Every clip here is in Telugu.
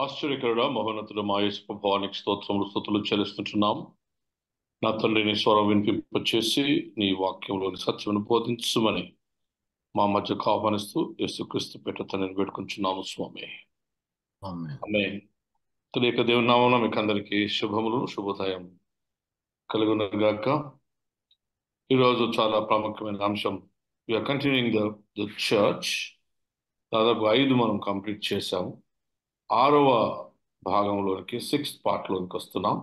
ఆశ్చర్యకరుడ మహోన్నతుడు మా యేసు ప్రభువానికి స్తోత్రములు స్తుతులు చెల్లిస్తుంటున్నాం. నా తండ్రి నీ స్వరం వినిపింపచేసి నీ వాక్యంలోని సత్యమును బోధించుమని మా మధ్యకు ఆహ్వానిస్తూ యేసుక్రీస్తు పేట తండ్రిని వేడుకుంటున్నాము స్వామి. ఆమేన్. తెలియక దేవుని నామమున మీకు అందరికీ శుభములు శుభోదయం కలుగునుగాక. ఈరోజు చాలా ప్రాముఖ్యమైన అంశం. We are continuing the church. దాదాపు 5 మనం కంప్లీట్ చేశాము. 6వ భాగంలోనికి 6th పార్ట్లోనికి వస్తున్నాం.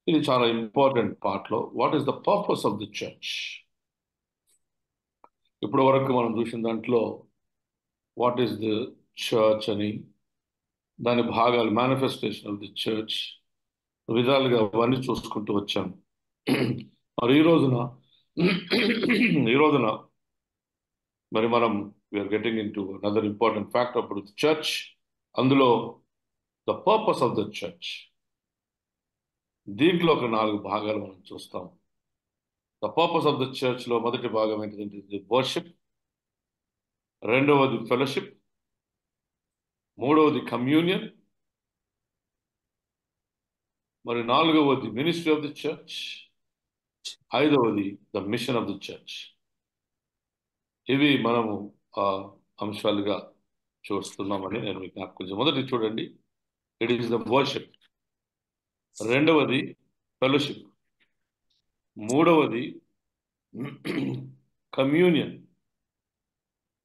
ఇది చాలా ఇంపార్టెంట్ పార్ట్లో. What is the purpose of the church? ఇప్పటి వరకు మనం చూసిన దాంట్లో వాట్ ఈస్ ది చర్చ్ అని, దాని భాగాలు, మేనిఫెస్టేషన్ ఆఫ్ ది చర్చ్ విధాలుగా అవన్నీ చూసుకుంటూ వచ్చాం. మరి ఈ రోజున మరి మనం we are getting into another important fact అప్పుడు చర్చ్. అందులో the purpose of the church, దీంట్లో ఒక 4 భాగాలు మనం చూస్తాం. The purpose of the church లో మొదటి భాగం ఏంటంటే వర్షిప్, రెండవది ఫెలోషిప్, మూడవది కమ్యూనియన్, మరి 4వది మినిస్ట్రీ ఆఫ్ ది చర్చ్, 5వది the mission of the church. ఇవి మనము అంశాలుగా చూస్తున్నామని నేను మీకు జ్ఞాపకం. మొదటి చూడండి, ఇట్ ఈస్ ద వర్షిప్, రెండవది ఫెలోషిప్, మూడవది కమ్యూనియన్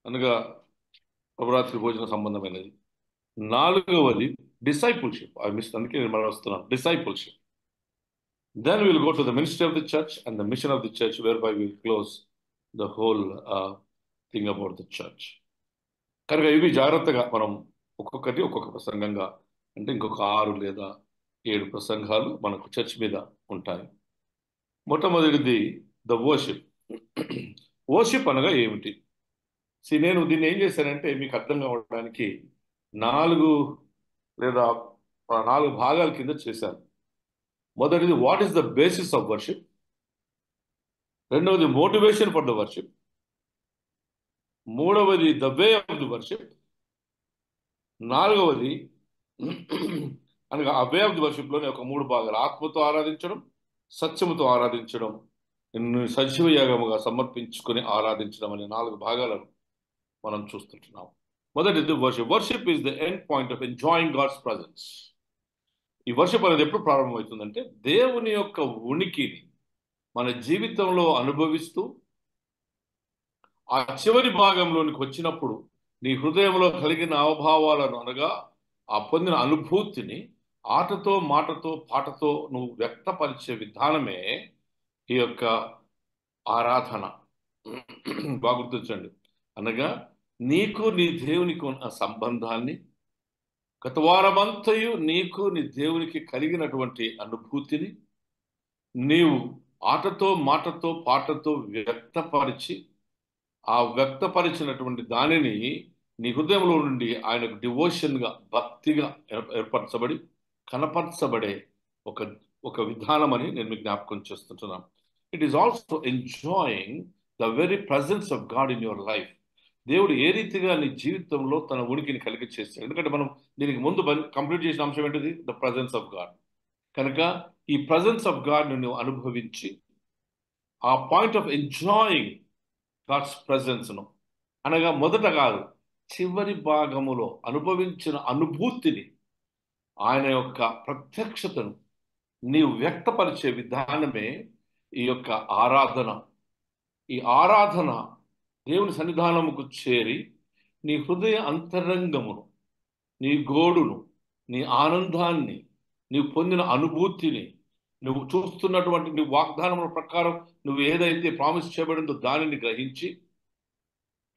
అనగా నవరాత్రి భోజన సంబంధమైనది, 4వది డిసైపుల్షిప్. అందుకే నేను మనం వస్తున్నాను, discipleship. Then we will go to the ministry of the church and the mission of the church, whereby we will close the whole thing about the church. కనుక ఇవి జాగ్రత్తగా మనం ఒక్కొక్క ప్రసంగంగా, అంటే ఇంకొక 6 లేదా 7 ప్రసంగాలు మనకు చర్చ్ మీద ఉంటాయి. మొట్టమొదటిది ద వర్షిప్. వర్షిప్ అనగా ఏమిటి? నేను దీన్ని ఏం చేశానంటే మీకు అర్థం కావడానికి 4 లేదా 4 భాగాల కింద చేశాను. మొదటిది what is the basis of worship, రెండవది మోటివేషన్ ఫర్ ద వర్షిప్, మూడవది the way of the worship, 4వది అనగా ఆ వే ఆఫ్ ది వర్షిప్లోనే ఒక 3 భాగాలు: ఆత్మతో ఆరాధించడం, సత్యముతో ఆరాధించడం, సజీవ యాగముగా సమర్పించుకొని ఆరాధించడం అనే 4 భాగాలను మనం చూస్తుంటున్నాం. మొదటిది worship. Worship is the end point of enjoying God's presence. ఈ వర్షిప్ అనేది ఎప్పుడు ప్రారంభమవుతుందంటే దేవుని యొక్క ఉనికిని మన జీవితంలో అనుభవిస్తూ ఆ చివరి భాగంలోనికి వచ్చినప్పుడు నీ హృదయంలో కలిగిన అవభావాలను, అనగా ఆ పొందిన అనుభూతిని ఆటతో, మాటతో, పాటతో నువ్వు వ్యక్తపరిచే విధానమే ఈ యొక్క ఆరాధన. బాగా గుర్తించండి. అనగా నీకు నీ దేవునికి ఉన్న సంబంధాన్ని, గత వారమంతయు నీకు నీ దేవునికి కలిగినటువంటి అనుభూతిని నీవు ఆటతో, మాటతో, పాటతో వ్యక్తపరిచి, ఆ వ్యక్తపరిచినటువంటి దానిని నీ హృదయంలో నుండి ఆయనకు డివోషన్గా, భక్తిగా ఏర్పరచబడి కనపరచబడే ఒక విధానం అని నేను మీకు జ్ఞాపకం చేస్తుంటున్నాను. It is also enjoying the very presence of God in your life. దేవుడు ఏ రీతిగా నీ జీవితంలో తన ఉనికిని కలిగి చేస్తాడు. ఎందుకంటే మనం దీనికి ముందు కంప్లీట్ చేసిన అంశం ఏంటిది? The presence of God. కనుక ఈ ప్రజెన్స్ ఆఫ్ గాడ్ నువ్వు అనుభవించి ఆ పాయింట్ ఆఫ్ ఎంజాయింగ్ గాడ్స్ ప్రజెన్స్ను, అనగా మొదట కాదు చివరి భాగములో అనుభవించిన అనుభూతిని, ఆయన యొక్క ప్రత్యక్షతను నీవు వ్యక్తపరిచే విధానమే ఈ యొక్క ఆరాధన. ఈ ఆరాధన దేవుని సన్నిధానముకు చేరి నీ హృదయ అంతరంగమును, నీ గోడును, నీ ఆనందాన్ని, నీవు పొందిన అనుభూతిని, నువ్వు చూస్తున్నటువంటి నీ వాగ్దానముల ప్రకారం నువ్వు ఏదైతే ప్రామిస్ చేయబడిందో దానిని గ్రహించి,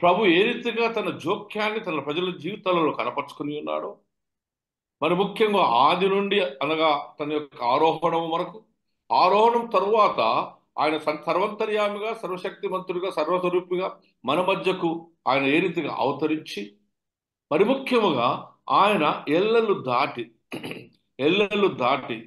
ప్రభు ఏ రీతిగా తన జోక్యాన్ని తన ప్రజల జీవితాలలో కనపరుచుకుని ఉన్నాడో, మరి ముఖ్యంగా ఆది నుండి అనగా తన యొక్క ఆరోహణం వరకు, ఆరోహణం తరువాత ఆయన సర్వంతర్యామిగా, సర్వశక్తిమంతుడిగా, సర్వస్వరూపిగా మన మధ్యకు ఆయన ఏ రీతిగా అవతరించి, మరి ముఖ్యముగా ఆయన ఎల్లలు దాటి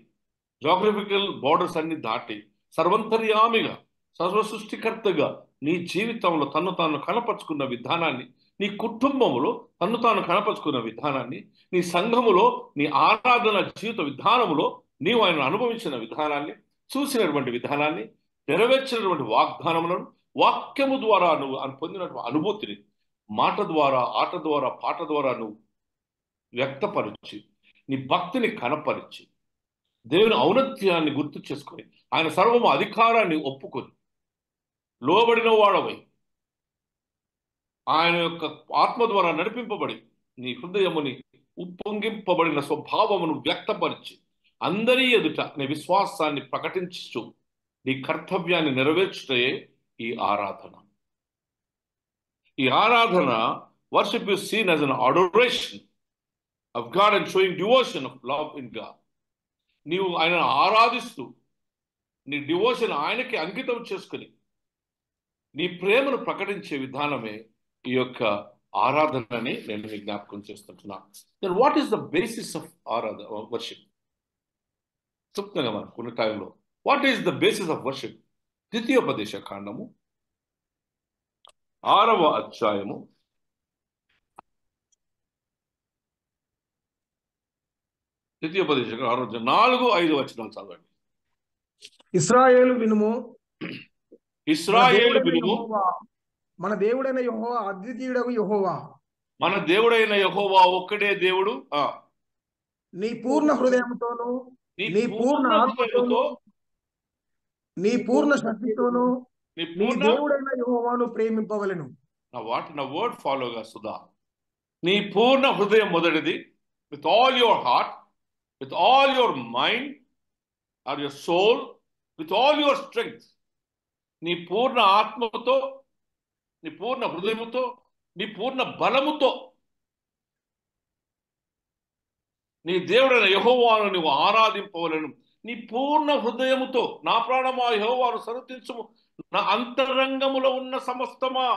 జాగ్రఫికల్ బోర్డర్స్ అన్ని దాటి సర్వంతర్యామిగా, సర్వ సృష్టికర్తగా నీ జీవితంలో తను తాను కనపరుచుకున్న విధానాన్ని నీ కుటుంబములో తన్ను తాను కనపరుచుకున్న విధానాన్ని, నీ సంఘములో నీ ఆరాధన జీవిత విధానములో నీవు ఆయన అనుభవించిన విధానాన్ని, చూసినటువంటి విధానాన్ని, నెరవేర్చినటువంటి వాగ్దానములను, వాక్యము ద్వారా నువ్వు పొందినటువంటి అనుభూతిని మాట ద్వారా, ఆట ద్వారా, పాట ద్వారా నువ్వు వ్యక్తపరిచి, నీ భక్తిని కనపరిచి, దేవుని ఔన్నత్యాన్ని గుర్తు చేసుకొని, ఆయన సర్వము అధికారాన్ని ఒప్పుకొని, లోబడిన వాడవై ఆయన యొక్క ఆత్మ ద్వారా నడిపింపబడి నీ హృదయముని ఉప్పొంగింపబడిన స్వభావమును వ్యక్తపరిచి అందరి ఎదుట నీ విశ్వాసాన్ని ప్రకటించు నీ కర్తవ్యాన్ని నెరవేర్చుటే ఈ ఆరాధన. ఈ ఆరాధన worship is seen as an adoration of God and showing devotion of love in God. నీవు ఆయనను ఆరాధిస్తూ నీ డివోషన్ ఆయనకి అంకితం చేసుకుని నీ ప్రేమను ప్రకటించే విధానమే ఈ యొక్క ఆరాధనని నేను మీకు జ్ఞాపకం చేస్తుంటున్నాను. Then what is the basis of worship? చెప్తున్నాగా మనం కొన్ని టైంలో what is the basis of worship? ద్వితీయోపదేశ కాండము 6వ అధ్యాయము 4-5 వచనాలు చదవండి. ఇశ్రాయేలు వినుము, ఇశ్రాయేలు వినుము, మన దేవుడైన యెహోవా అద్వితీయుడగు యెహోవా, మన దేవుడైన యెహోవా ఒక్కడే దేవుడు. నీ పూర్ణ హృదయముతోను, నీ పూర్ణ ఆత్మతోను, నీ పూర్ణ శక్తితోను నీ దేవుడైన యెహోవాను ప్రేమింపవలెను. నా వర్డ్ ఫాలోగా సుధా. నీ పూర్ణ హృదయం మొదటిది, with all your heart, with all your mind or your soul, with all your strength. నీ పూర్ణ ఆత్మతో, నీ పూర్ణ హృదయముతో, నీ పూర్ణ బలముతో నీ దేవుడైన యెహోవాను నువ్వు ఆరాధింపవలెను. నీ పూర్ణ హృదయముతో నా ప్రాణమా యెహోవాను సన్నుతించుము, నా అంతరంగములో ఉన్న సమస్తమా,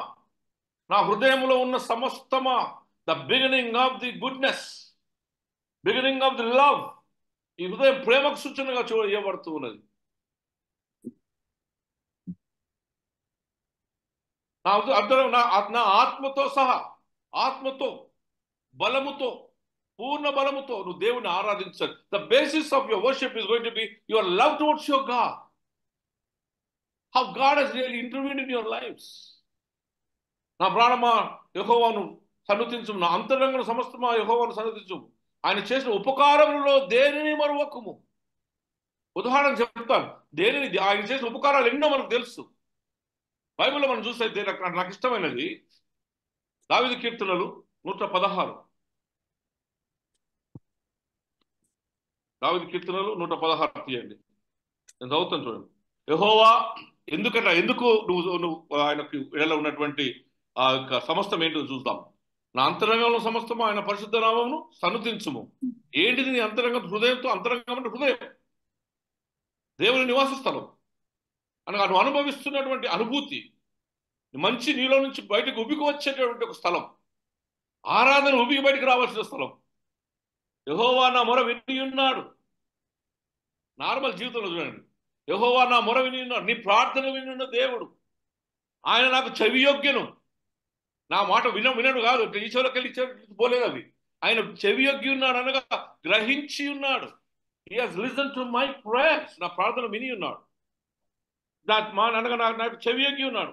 నా హృదయములో ఉన్న సమస్తమా. The beginning of the goodness, beginning of the love. ఈ హృదయం ప్రేమకు సూచనగా చూడబడుతూ ఉన్నది. నా ఆత్మతో సహా, ఆత్మతో, బలముతో, పూర్ణ బలముతో నువ్వు దేవుని ఆరాధించాలి. The basis of your worship is going to be your love towards your God. How God has really intervened in your lives. నా ప్రాణమా యెహోవాను సన్నుతించుము, నా అంతరంగం సమస్తమా యెహోవాను సన్నుతించుము. ఆయన చేసిన ఉపకారములలో దేనిని మరువకుము. ఉదాహరణ చెప్తాను, ఆయన చేసిన ఉపకారాలు ఎన్నో మనకు తెలుసు. బైబిల్లో మనం చూస్తే నాకు ఇష్టమైనది దావీదు కీర్తనలు 116. దావీదు కీర్తనలు 116 తీయండి, నేను చదువుతాను చూడండి. యెహోవా ఎందుకు నువ్వు ఆయనకు ఇళ్ళలో ఉన్నటువంటి ఆ యొక్క సమస్తం ఏంటో చూద్దాం. నా అంతరంగంలో సమస్తము ఆయన పరిశుద్ధ నామమును సన్నుతించుము. ఏంటిది నీ అంతరంగం? హృదయంతో. అంతరంగం అంటే హృదయం, దేవుని నివాస స్థలం అనగా నువ్వు అనుభవిస్తున్నటువంటి అనుభూతి, మంచి నీలో నుంచి బయటకు ఉబికి వచ్చేటటువంటి ఒక స్థలం, ఆరాధన ఉబికి బయటకు రావాల్సిన స్థలం. యెహోవా నా మొర విని ఉన్నాడు. నార్మల్ జీవితంలో చూడండి, యెహోవా నా మొర విని ఉన్నాడు. నీ ప్రార్థన వినున్న దేవుడు. ఆయన నాకు చెవియోగ్యను. నా మాట వినడు కాదు, ఈశ్వరకి వెళ్ళి పోలేదు అవి. ఆయన చెవియోగ్గి ఉన్నాడు అనగా గ్రహించి ఉన్నాడు. He has listen to my prayers. నా ప్రార్థన విని ఉన్నాడు. అనగా నాకు చెవియోగ్గి ఉన్నాడు.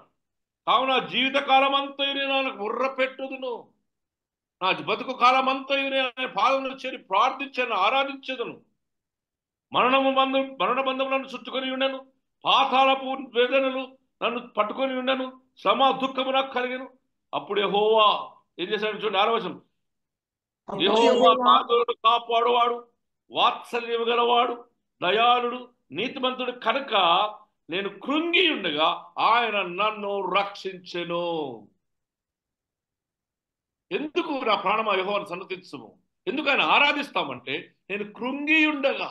కావున జీవిత కాలం అంతా నాకు ముర్ర పెట్టుదును. నా బతుకు కాలం అంతా పాదములు చేరి ప్రార్థించాను, ఆరాధించదును. మరణ బంధములను చుట్టుకొని ఉండను, పాతాళపు వేదనలు నన్ను పట్టుకొని ఉండను, శ్రమ దుఃఖము నాకు కలిగను. అప్పుడు యెహోవా ఏం చేశాడు చూడండి, 6వ వచనం. యెహోవా నాథుడు కాపాడువాడు, వాత్సల్యము గలవాడు, దయాళుడు, నీతిమంతుడు కనుక నేను కృంగి ఉండగా ఆయన నన్ను రక్షించెను. ఎందుకు నా ప్రాణమా యెహోవాను సన్నుతించుము? ఎందుకు ఆయన ఆరాధిస్తామంటే, నేను కృంగి ఉండగా,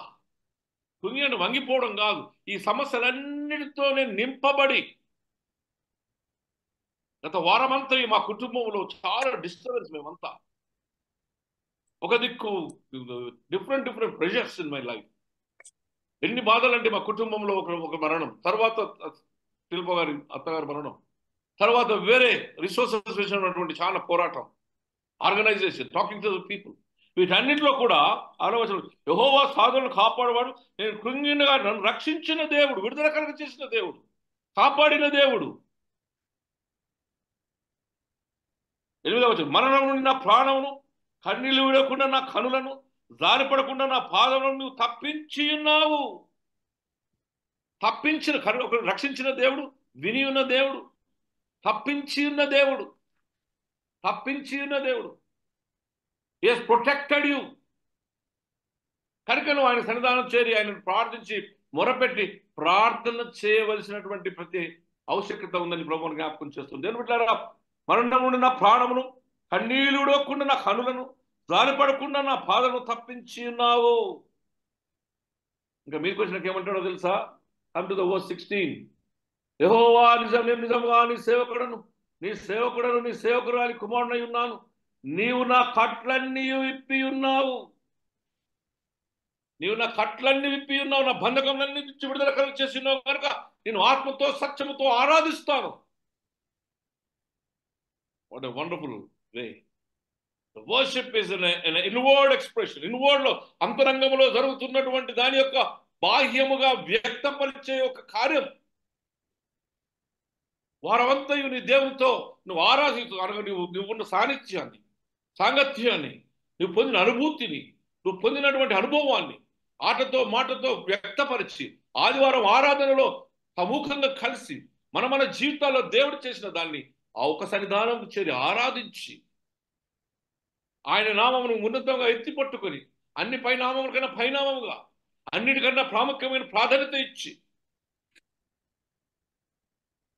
కృంగి అంటే వంగిపోవడం కాదు, ఈ సమస్యలన్నిటితో నేను నింపబడి. గత వారమంతా మా కుటుంబంలో చాలా డిస్టర్బెన్స్. మేమంతా ఒక దిక్కు different pressures in my life. ఎన్ని బాధలు అంటే మా కుటుంబంలో ఒక మరణం, తర్వాత శిల్ప గారి అత్తగారి మరణం, తర్వాత వేరే రిసోర్సెస్ విషయమైనటువంటి చాలా పోరాటం, organisation, talking to the people, వీటన్నిటిలో కూడా ఆలోచన యెహోవా సాధులను కాపాడేవాడు, నేను కృంగినగా నన్ను రక్షించిన దేవుడు, విడుదల కలుగ చేసిన దేవుడు, కాపాడిన దేవుడు. 8వ వచనం, మరణం నుండి నా ప్రాణమును, కన్నీళ్లు విడకుండా నా కనులను, జారిపడకుండా నా పాదములను నువ్వు తప్పించి ఉన్నావు. తప్పించిన రక్షించిన దేవుడు, విని ఉన్న దేవుడు, తప్పించి ఉన్న దేవుడు, తప్పించి ఉన్న దేవుడు. He has protected you. కనుక నువ్వు ఆయన సన్నిధానం చేరి ఆయనను ప్రార్థించి మొరపెట్టి ప్రార్థన చేయవలసినటువంటి ప్రతి ఆవశ్యకత ఉందని ప్రభువుని జ్ఞాపకం చేస్తుంది. దేని బిడ్డలారా, మరణం నుండి నా ప్రాణమును, కన్నీళ్లు విడవకుండా నా కనులను, జారిపడకుండా నా పాదమును తప్పించి ఉన్నావు. ఇంకా మీకు వచ్చినాక ఏమంటాడో తెలుసా? Come to the verse 16. యెహోవా నేను నిజంగా నీ సేవకుడను, నీ సేవకురాలి కుమారుడై ఉన్నాను. నీవు నా కట్లన్నీ విప్పి ఉన్నావు. నీవు నా కట్లన్నీ విప్పి ఉన్నావు, నా బంధకములన్నీ నుంచి విడుదల కలుగ చేసి ఉన్నావు కనుక నేను ఆత్మతో సత్యముతో ఆరాధిస్తాను. What a wonderful way. The worship is an inward expression. Inward లో, అంతరంగంలో జరుగుతున్నటువంటి దాని యొక్క బాహ్యముగా వ్యక్తపరిచే ఒక కార్యం. వారమంతయు నీ దేవునితో నువ్వు ఆరాధిస్తూ అనగా నువ్వు ఉన్న సాంగత్యాన్ని, నువ్వు పొందిన అనుభూతిని, నువ్వు పొందినటువంటి అనుభవాన్ని ఆటతో మాటతో వ్యక్తపరిచి ఆదివారం ఆరాధనలో సమూహంగా కలిసి మన జీవితాల్లో దేవుడు చేసిన దాన్ని ఆ ఒక సన్నిధానం చేరి ఆరాధించి ఆయన నామమును ఉన్నతంగా ఎత్తి పట్టుకొని అన్ని పైనామముల కన్నా పైనామముగా అన్నిటికన్నా ప్రాముఖ్యమైన ప్రాధాన్యత ఇచ్చి,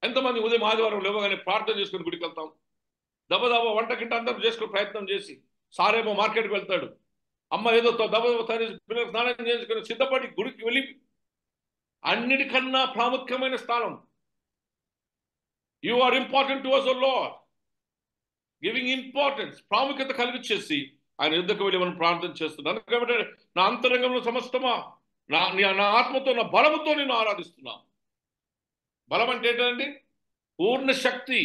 ఎంతమంది ఉదయం ఆదివారం లేవగానే ప్రార్థన చేసుకుని గుడికి వెళ్తాం, దబదబా వంటకింట అందరూ చేసుకుని ప్రయత్నం చేసి, సారేమో మార్కెట్కి వెళ్తాడు, అమ్మ ఏదో దబదబా తయారు పిల్లలకు స్నానం చేసుకుని సిద్ధపడి గుడికి వెళ్ళి అన్నిటికన్నా ప్రాముఖ్యమైన స్థానం. You are important to us, O Lord. Giving importance, ప్రాముఖ్యత కలిగించేసి ఆయన యుద్ధకు వెళ్ళి మనం ప్రార్థన చేస్తున్నాను. కాబట్టి నా అంతరంగంలో సమస్తమా నా ఆత్మతో నా బలముతో నేను ఆరాధిస్తున్నా. బలం అంటే ఏంటండి? పూర్ణ శక్తి.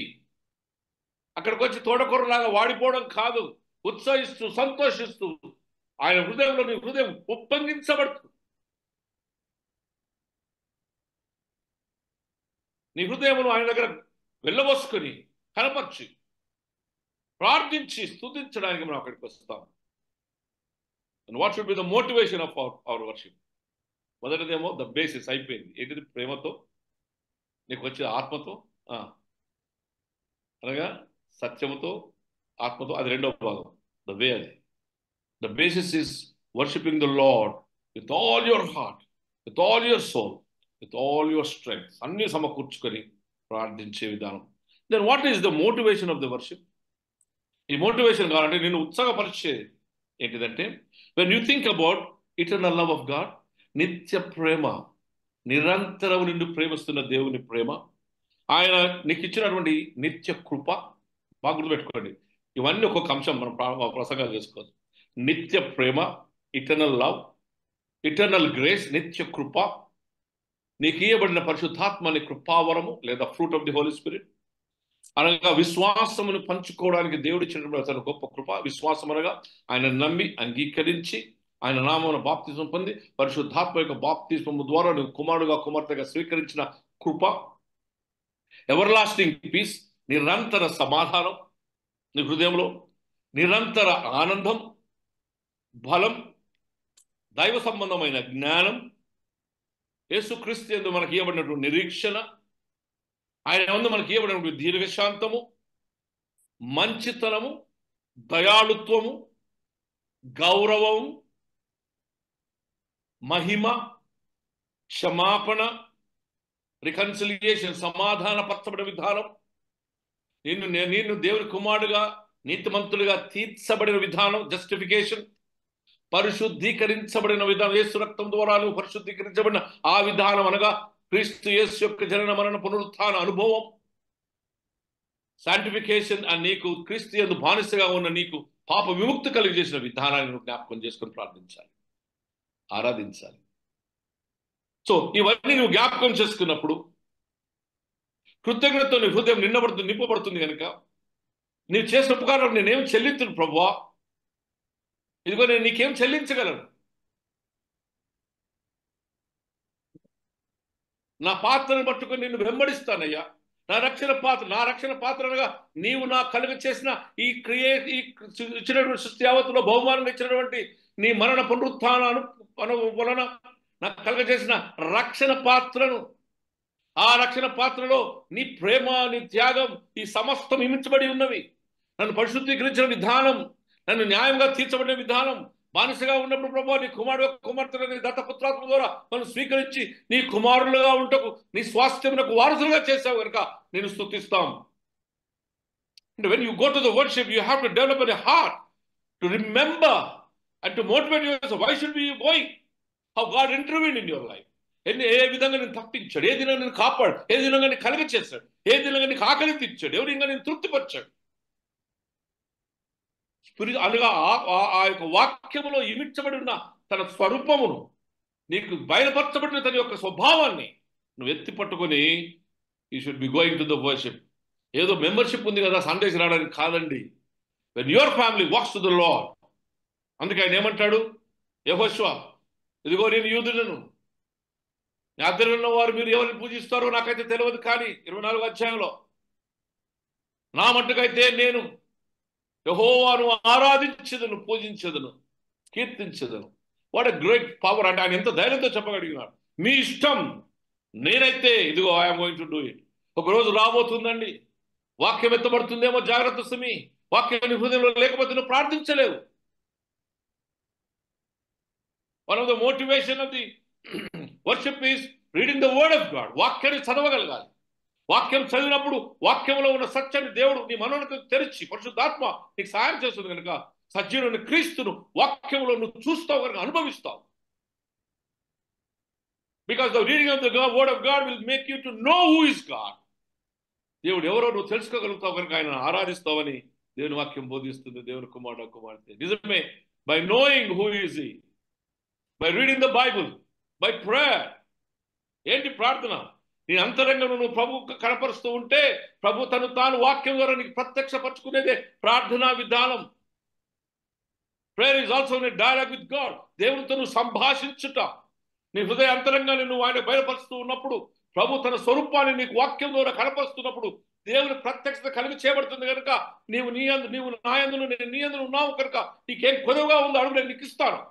అక్కడికి వచ్చి తోడకూరలాగా వాడిపోవడం కాదు, ఉత్సాహిస్తూ సంతోషిస్తూ ఆయన హృదయంలో నీ హృదయం ఉప్పొంగించబడుతుంది. నీ హృదయమును ఆయన దగ్గర వెళ్ళబోసుకొని కనపరిచి ప్రార్థించి స్తుతించడానికి మనం అక్కడికి వస్తాం. And what should be the motivation of our worship? మొదటిదేమో ద బేసిస్ అయిపోయింది. ఏంటిది? ప్రేమతో, నీకు వచ్చే ఆత్మతో, అనగా సత్యముతో, ఆత్మతో. అది రెండవ భాగం, ద వే. అది the basis is worshipping the Lord with all your heart, with all your soul, with all your strength. అన్నీ సమకూర్చుకొని ప్రార్థించే విధానం. Then what is the motivation of the worship? ఈ మోటివేషన్ కావాలంటే నేను ఉత్సాహపరిచేది ఏంటిదంటే, when you think about eternal love of God, నిత్య ప్రేమ, నిరంతరం నిన్ను ప్రేమిస్తున్న దేవుని ప్రేమ, ఆయన నీకు ఇచ్చినటువంటి నిత్య కృప. బాగా గుర్తుపెట్టుకోండి, ఇవన్నీ ఒక్కొక్క అంశం మనం ప్రసంగాలు చేసుకోవచ్చు. నిత్య ప్రేమ, ఇటర్నల్ లవ్, ఇటర్నల్ గ్రేస్, నిత్య కృప, నీకు ఇయ్యబడిన పరిశుద్ధాత్మ అనే కృపావరము లేదా fruit of the Holy Spirit, అనగా విశ్వాసమును పంచుకోవడానికి దేవుడు ఇచ్చినటువంటి అతను గొప్ప కృప. విశ్వాసం అనగా ఆయన నమ్మి అంగీకరించి ఆయన నామమున బాప్తిజం పొంది పరిశుద్ధాత్మ యొక్క బాప్తిజము ద్వారా నువ్వు కుమారుడుగా కుమార్తెగా స్వీకరించిన కృప. ఎవర్ లాస్టింగ్ పీస్, నిరంతర సమాధానం నీ హృదయంలో, నిరంతర ఆనందం, బలం, దైవ సంబంధమైన జ్ఞానం, యేసుక్రీస్తు యందు మనకి ఇవ్వబడినటువంటి నిరీక్షణ, ఆయన ముందు మనకి ఇవ్వబడినటువంటి దీర్ఘశాంతము, మంచితనము, దయాళుత్వము, గౌరవము, మహిమ, క్షమాపణ, రికన్సిలియేషన్, సమాధాన పరచబడిన విధానం, నిన్ను దేవుని కుమారుడుగా నీతిమంతులుగా తీర్చబడిన విధానం, జస్టిఫికేషన్, పరిశుద్ధీకరించబడిన విధానం, యేసు రక్తం ద్వారా నువ్వు పరిశుద్ధీకరించబడిన ఆ విధానం, అనగా క్రీస్తు యేసు యొక్క జనన మరణ పునరుత్థాన అనుభవం, శాంటిఫికేషన్, నీకు క్రీస్తు యందు బానిసగా ఉన్న నీకు పాప విముక్తి కలిగజేసిన విధానాన్ని నువ్వు జ్ఞాపకం చేసుకొని ప్రార్థించాలి, ఆరాధించాలి. సో ఇవన్నీ నువ్వు జ్ఞాపకం చేసుకున్నప్పుడు కృతజ్ఞతతో నీ హృదయం నింపబడుతుంది కనుక నీవు చేసిన ఉపకారం నేనేం చెల్లించను ప్రభువా, ఇదిగో నేను నీకేం చెల్లించగలను, నా పాత్రను పట్టుకొని నిన్ను వెంబడిస్తానయ్యా. నా రక్షణ పాత్రగా నీవు నా కలుగ చేసిన ఈ ఇచ్చినటువంటి సృష్టి యావత్తులో బహుమానంగా ఇచ్చినటువంటి నీ మరణ పునరుత్థానాను వలన నాకు కలుగ చేసిన రక్షణ పాత్రను, ఆ రక్షణ పాత్రలో నీ ప్రేమ, నీ త్యాగం, ఈ సమస్తం ఇమించబడి ఉన్నవి. నన్ను పరిశుద్ధీకరించిన విధానం, నన్ను న్యాయంగా తీర్చబడిన విధానం, బానిసగా ఉన్నప్పుడు ప్రభు నీ కుమార్తెలు నీ దత్తపుత్రాత్మ ద్వారా నన్ను స్వీకరించి నీ కుమారులుగా ఉంటకు, నీ స్వాస్థ్యమునకు వారసులుగా చేసావు కనుక నేను స్తుతిస్తాం. And when you go to the worship, you have to develop a heart to remember and to motivate yourself. Why should be you going? How God intervened in your life. ఏ విధంగా నేను తప్పించాడు, ఏ విధంగా నేను కాపాడు, ఏ విధంగా నేను కలుగ చేశాడు, ఏ విధంగా నీకు ఆకలి తీర్చాడు, ఏ విధంగా నేను తృప్తిపరిచాడు. అనగా ఆ యొక్క వాక్యములో ఇమిడ్చబడి ఉన్న తన స్వరూపమును, నీకు బయలుపరచబడిన తన యొక్క స్వభావాన్ని నువ్వు ఎత్తి పట్టుకొని you should be going to the worship. ఏదో మెంబర్షిప్ ఉంది కదా సండేస్ రావడానికి కాదండి. When your family walks to the Lord, అందుకే ఆయన ఏమంటాడు, యెహోషువ ఇదిగో నేను యూదులను, నా ఆధ్వర్యంలో వారు మీరు ఎవరిని పూజిస్తారో నాకైతే తెలియదు, కానీ 24వ అధ్యాయంలో నా మట్టుకైతే నేను యెహోవాను ఆరాధించదను, పూజించదను, కీర్తించదను. What a great power! అంటే ఆయన ఎంత ధైర్యంతో చెప్పగలిగినాడు. మీ ఇష్టం, నేనైతే ఇదిగో I'm going to do it. ఒకరోజు రాబోతుందండి, వాక్యం ఎత్తబడుతుందేమో, జాగ్రత్త సుమి. వాక్యం నీ హృదయంలో లేకపోతే నువ్వు ప్రార్థించలేవు. One of the motivation of the worship is reading the word of God. వాక్యాన్ని చదవగలగాలి. వాక్యం చదివినప్పుడు వాక్యంలో ఉన్న సత్యాన్ని దేవుడు నీ మనోనికి తెరిచి, పరిశుద్ధాత్మ నీకు సహాయం చేస్తుంది కనుక సజీవుని క్రీస్తును వాక్యంలో నువ్వు చూస్తావు కనుక అనుభవిస్తావు. Because the reading of the word of God will make you to know who is God. దేవుడు ఎవరో నువ్వు తెలుసుకోగలుగుతావు కనుక ఆయన ఆరాధిస్తావని దేవుని వాక్యం బోధిస్తుంది. దేవుని కుమార్తె నిజమే. By knowing who is he, by reading the Bible, by prayer. ఏంటి ప్రార్థన? నీ అంతరంగం నువ్వు ప్రభు కనపరుస్తూ ఉంటే ప్రభు తను తాను వాక్యం ద్వారా నీకు ప్రత్యక్షపరచుకునేదే ప్రార్థనా విధానం. Prayer is also a dialogue with God. దేవునితో నువ్వు సంభాషించుట, నీ హృదయ అంతరంగాన్ని నువ్వు ఆయన బయలుపరుస్తూ ఉన్నప్పుడు, ప్రభు తన స్వరూపాన్ని నీకు వాక్యం ద్వారా కనపరుస్తున్నప్పుడు దేవుని ప్రత్యక్షత కలిగి చేయబడుతుంది కనుక నీవు నా యందును నేను నీ యందును ఉన్నావు కనుక నీకేం కొదవగా ఉందో అడుగు, నేను నీకు ఇస్తాను.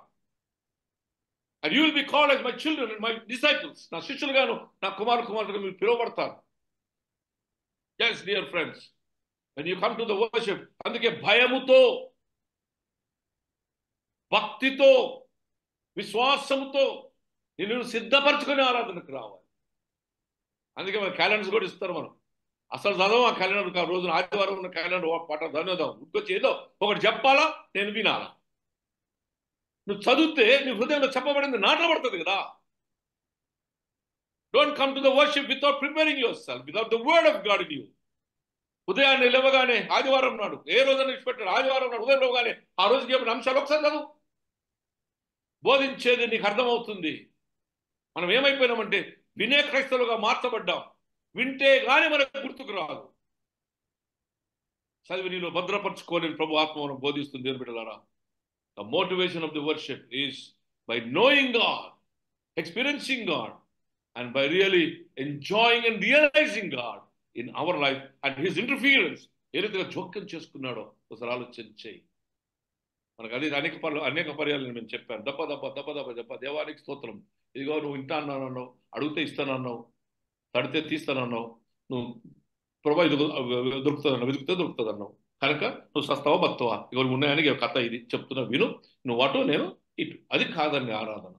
And you will be called as my children and my disciples. నా శిష్యులుగాను, నా కుమారులుగా మీరు పిలువబడతారు. Yes, dear friends, when you come to the worship, అందుకే భయముతో, భక్తితో, విశ్వాసముతో నిన్ను సిద్ధపరచుకొని ఆరాధనకు రావాలి. అందుకే మన క్యాలెండర్స్ కూడా ఇస్తారు. మనం అసలు చదవం ఆ క్యాలెండర్. ఆ రోజున ఆదివారం ఉన్న క్యాలెండర్ పాట ధన్యవాదం గుర్తొచ్చి ఏదో ఒకటి చెప్పాలా, నేను వినాలా. నువ్వు చదివితే నీ హృదయంలో చెప్పబడింది నాటబడుతుంది కదా. Don't come to the worship without preparing your self, without the word of God in you. ఉదయాన్నే లేవగానే, ఆదివారం నాడు ఏ రోజున విడిచిపెట్టాడు, ఆదివారం నాడు ఉదయం లేవగానే ఆ రోజుకి ఏమైనా అంశాలు ఒకసారి చదువు. బోధించేది నీకు అర్థమవుతుంది. మనం ఏమైపోయినామంటే వినే క్రైస్తవులుగా మార్చబడ్డాం. వింటే కానీ మనకు గుర్తుకు రాదు. చదివి నీలో భద్రపరచుకోలేని ప్రభు ఆత్మ మనం బోధిస్తుంది. దేవుని బిడ్డలారా, the motivation of the worship is by knowing God, experiencing God, and by really enjoying and realizing God in our life and his interference. ఏ రీతిగా జోక్యం చేసుకున్నాడో ఒకసారి ఆలోచించేయి. మనకు అది అనేక పర్యాలు నేను చెప్పాను. దప్ప దేవానికి స్తోత్రం. ఇదిగో నువ్వు ఇంటా అన్నావు, అడిగితే ఇస్తానన్నావు, తడితే తీస్తానన్నావు, నువ్వు ప్రభా ఇది దొరుకుతుందన్నావు, వెతికితే దొరుకుతుంది కనుక నువ్వు సస్తావా బతావా, ఇవాళ ఉన్నాయని కథ ఇది చెప్తున్నా, విను, నువ్వు అటు నేను ఇటు. అది కాదండి ఆరాధన.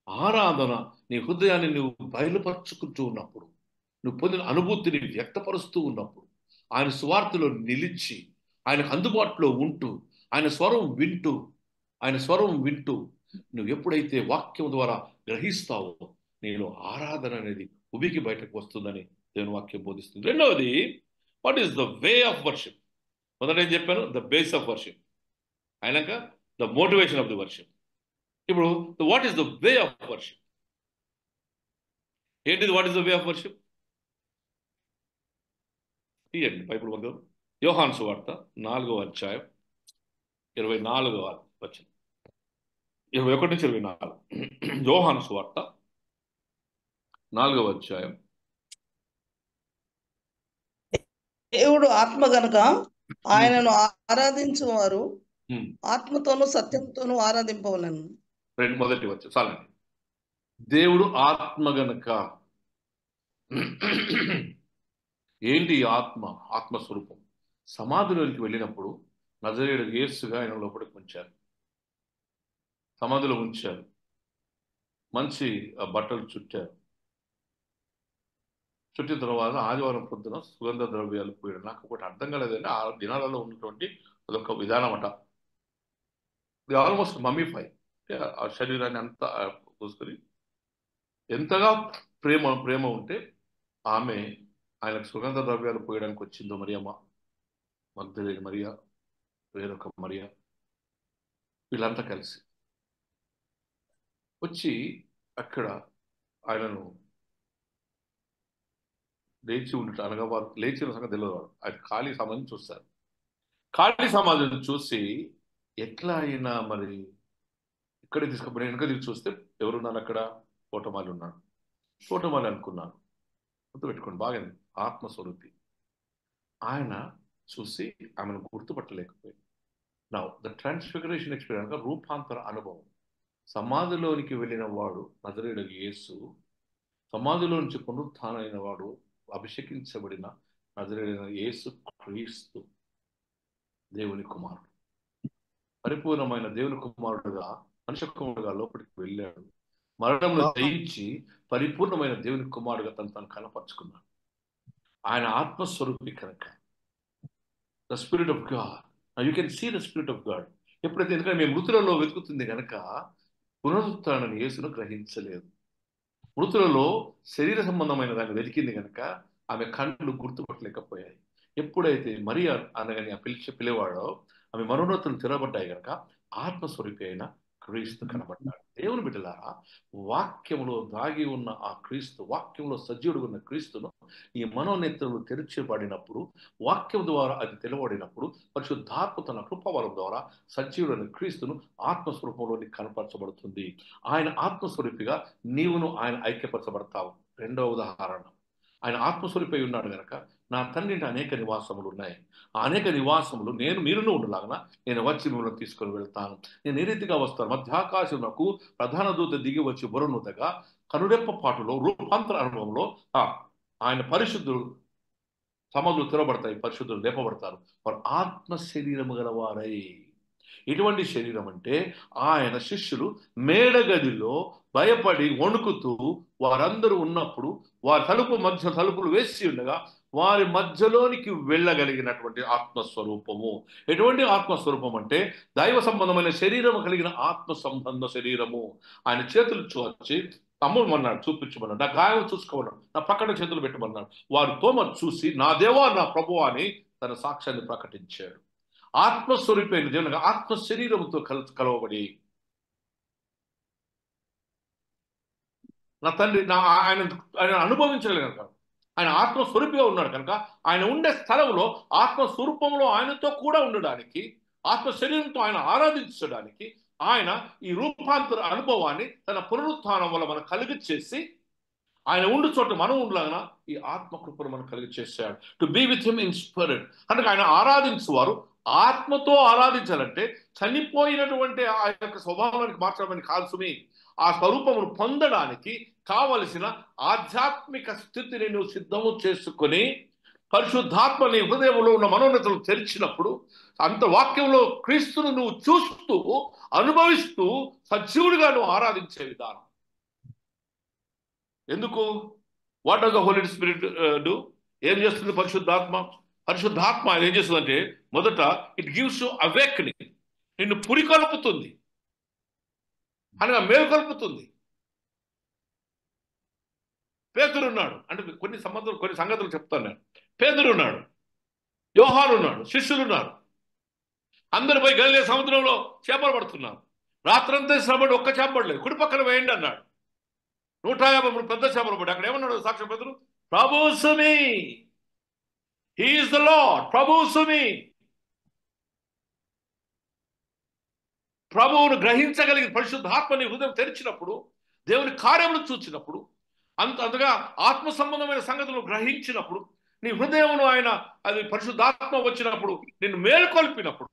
ఆరాధన నీ హృదయాన్ని నువ్వు బయలుపరుచుకుంటూ ఉన్నప్పుడు, నువ్వు పొందిన అనుభూతిని వ్యక్తపరుస్తూ ఉన్నప్పుడు, ఆయన స్వార్థలో నిలిచి ఆయనకు అందుబాటులో ఉంటూ ఆయన స్వరం వింటూ నువ్వు ఎప్పుడైతే వాక్యం ద్వారా గ్రహిస్తావో నేను ఆరాధన అనేది ఉబికి బయటకు వస్తుందని దేవుని వాక్యం బోధిస్తుంది. రెండవది, what is the way of worship? మొదట ఏం చెప్పాను? The base of worship. అయినాక the motivation of the worship. ఇప్పుడు what is the way of worship? ఏంటిది what is the way of worship? తీయండి బైబిల్ వంద యోహాను సువార్త 4వ అధ్యాయం 24వ వచనం 21 నుంచి 24 యోహాను సువార్త 4వ అధ్యాయం. దేవుడు ఆత్మ గనుక ఆయనను ఆరాధించువారు ఉమ్. ఆత్మతోనూ సత్యంతోనూ ఆరాధింపవలను. మొదటి వచ్చి చాలండి. దేవుడు ఆత్మ గనుక ఏంటి ఈ ఆత్మ? ఆత్మస్వరూపం. సమాధిలోనికి వెళ్ళినప్పుడు నజరేయుడు యేసుగా ఆయన లోపలికి ఉంచారు, సమాధిలో ఉంచారు, మంచి బట్టలు చుట్టారు. చుట్టిన తర్వాత ఆదివారం పొద్దున సుగంధ ద్రవ్యాలు పోయాడు. నాకు ఒకటి అర్థం కాలేదండి, ఆ దినాలలో ఉన్నటువంటి అదొక విధానం అట. ఇది ఆల్మోస్ట్ మమ్మీఫై, ఆ శరీరాన్ని అంతా చూసుకొని ఎంతగా ప్రేమ ఉంటే ఆమె ఆయనకు సుగంధ ద్రవ్యాలు పోయడానికి వచ్చిందో మరియమ్మ, మగ్దలేని మరియా, వేరొక మరియా, వీళ్ళంతా కలిసి వచ్చి అక్కడ ఆయనను లేచి ఉండటం, అనగా వారు లేచిన సంగతి తెలియదు. ఆయన ఖాళీ సమాధిని చూస్తారు. ఖాళీ సమాధిని చూసి ఎట్లా అయినా మరి ఇక్కడే తీసుకుపోయి వెనక తిరిగి చూస్తే ఎవరున్నారు అక్కడ? తోటమాలి ఉన్నాడు. తోటమాలి అనుకున్నాను, గుర్తుపెట్టుకోండి బాగా, ఆత్మస్వరూపి. ఆయన చూసి ఆమెను గుర్తుపట్టలేకపోయింది. నా ద ట్రాన్స్ఫిగరేషన్ ఎక్స్పీరియన్స్, రూపాంతర అనుభవం. సమాధిలోనికి వెళ్ళిన వాడు నజరేయుడు యేసు, సమాధిలో నుంచి పునరుత్థానమైన వాడు, అభిషేకించబడిన నజరేయుడైన యేసు క్రీస్తు దేవుని కుమారుడు, పరిపూర్ణమైన దేవుని కుమారుడుగా, మనుష్య కుమారుడుగా లోపలికి వెళ్ళాడు. మరణంలో జయించి పరిపూర్ణమైన దేవుని కుమారుడుగా తను కనపరుచుకున్నాడు. ఆయన ఆత్మస్వరూపి కనుక, the Spirit of God, you can see the Spirit of God. ఎప్పుడైతే, ఎందుకంటే మేము మృతులలో వెతుకుతుంది కనుక పునరుత్థానం యేసును గ్రహించలేదు. మృతులలో శరీర సంబంధమైన దాన్ని వెతికింది కనుక ఆమె కళ్ళు గుర్తుపట్టలేకపోయాయి. ఎప్పుడైతే మరియా అనగానే పిలివాడో ఆమె మనోన్నతులు తెరబడ్డాయి కనుక ఆత్మస్వరూపి అయిన క్రీస్తు కనబడ్డాడు. దేవుని బిడ్డలారా, వాక్యంలో దాగి ఉన్న ఆ క్రీస్తు, వాక్యంలో సజీవుడు ఉన్న క్రీస్తును ఈ మనోనేత్రులు తెరిచబడినప్పుడు, వాక్యం ద్వారా అది తెలవడినప్పుడు, పరిశుద్ధాత్మ తన కృపవరం ద్వారా సజీవుడైన క్రీస్తును ఆత్మస్వరూపంలోని కనపరచబడుతుంది. ఆయన ఆత్మస్వరూపిగా నీవును ఆయన ఐక్యపరచబడతావు. రెండవ ఉదాహరణ, ఆయన ఆత్మస్వరూపై ఉన్నాడు కనుక నా తండ్రి అనేక నివాసములు ఉన్నాయి. ఆ అనేక నివాసములు మీరును ఉండలాగన నేను వచ్చి మిమ్మల్ని తీసుకొని వెళ్తాను. నేను ఏ రీతిగా వస్తాను? మధ్యాకాశమునకు ప్రధాన దూత దిగి వచ్చి బుర్రనూతగా కనురెప్ప పాటులో రూపాంతర అనుభవంలో ఆయన పరిశుద్ధులు సమాధులు తెరబడతాయి, పరిశుద్ధులు లేపబడతారు. వారు ఆత్మ శరీరము గలవారై. ఎటువంటి శరీరం అంటే, ఆయన శిష్యులు మేడగదిలో భయపడి వణుకుతూ వారందరూ ఉన్నప్పుడు వారి తలుపులు వేసి ఉండగా వారి మధ్యలోనికి వెళ్ళగలిగినటువంటి ఆత్మస్వరూపము. ఎటువంటి ఆత్మస్వరూపం అంటే, దైవ సంబంధమైన శరీరము కలిగిన ఆత్మ సంబంధ శరీరము. ఆయన చేతులు చూచి తమ్మమన్నాడు, చూపించమన్నాడు, నా గాయం చూసుకోమన్నాడు, నా పక్కన చేతులు పెట్టమన్నాడు. వారు తోమ చూసి నా దేవా నా ప్రభువా అని తన సాక్ష్యాన్ని ప్రకటించాడు. ఆత్మస్వరూపైన దేవుని ఆత్మ శరీరముతో కలవబడి నా తండ్రి ఆయన అనుభవించలేదు కనుక, ఆయన ఆత్మస్వరూపిగా ఉన్నాడు కనుక ఆయన ఉండే స్థలంలో ఆత్మస్వరూపంలో ఆయనతో కూడా ఉండడానికి, ఆత్మ శరీరంతో ఆయన ఆరాధించడానికి ఆయన ఈ రూపాంతర అనుభవాన్ని తన పునరుత్థానం వల్ల మనం కలిగి చేసి, ఆయన ఉండు చోట మనం ఉండలాగన ఈ ఆత్మకృపను మనం కలిగి చేశాడు. To be with him in spirit. అందుకే ఆయన ఆరాధించేవారు ఆత్మతో ఆరాధించాలంటే చనిపోయినటువంటి ఆ యొక్క స్వభావానికి మార్చడానికి కాదు సుమి, ఆ స్వరూపమును పొందడానికి కావలసిన ఆధ్యాత్మిక స్థితిని నువ్వు సిద్ధము చేసుకొని పరిశుద్ధాత్మ నీ హృదయంలో ఉన్న మనోన్నతలు తెరిచినప్పుడు అంత వాక్యంలో క్రీస్తును నువ్వు చూస్తూ అనుభవిస్తూ సజీవుడిగా నువ్వు ఆరాధించే విధానం. ఎందుకు? What does the Holy Spirit do? ఏం చేస్తుంది పరిశుద్ధాత్మ? పరిశుద్ధాత్మ ఏం చేస్తుందంటే, మొదట ఇట్ గివ్స్ యు అవేకనింగ్, నిన్ను పురికొల్పుతుంది, అనగా మేలుకొల్పుతుంది. పేతురున్నాడు అంటే కొన్ని సంగతులు చెప్తాను నేను. పేతురున్నాడు, యోహాను ఉన్నాడు, శిష్యులు ఉన్నారు, అందరు పోయి గలిలే సముద్రంలో చేపలు పడుతున్నారు. రాత్రంతా శ్రమడు, ఒక్క చేప పడలేదు. కుడి పక్కన వేయండి అన్నాడు. 153 పెద్ద చేపలు పడి. అక్కడ ఏమన్నాడు సాక్ష్యం పేతురు? ప్రభువుని He is the Lord. ప్రభువు సుమి. ప్రభువును గ్రహించగలిగి పరిశుద్ధాత్మని హృదయం తెరిచినప్పుడు, దేవుని కార్యములు చూచినప్పుడు, అంతగా ఆత్మ సంబంధమైన సంగతులు గ్రహించినప్పుడు, నీ హృదయమును ఆయన అది పరిశుద్ధాత్మ వచ్చినప్పుడు నిన్ను మేల్కొల్పినప్పుడు,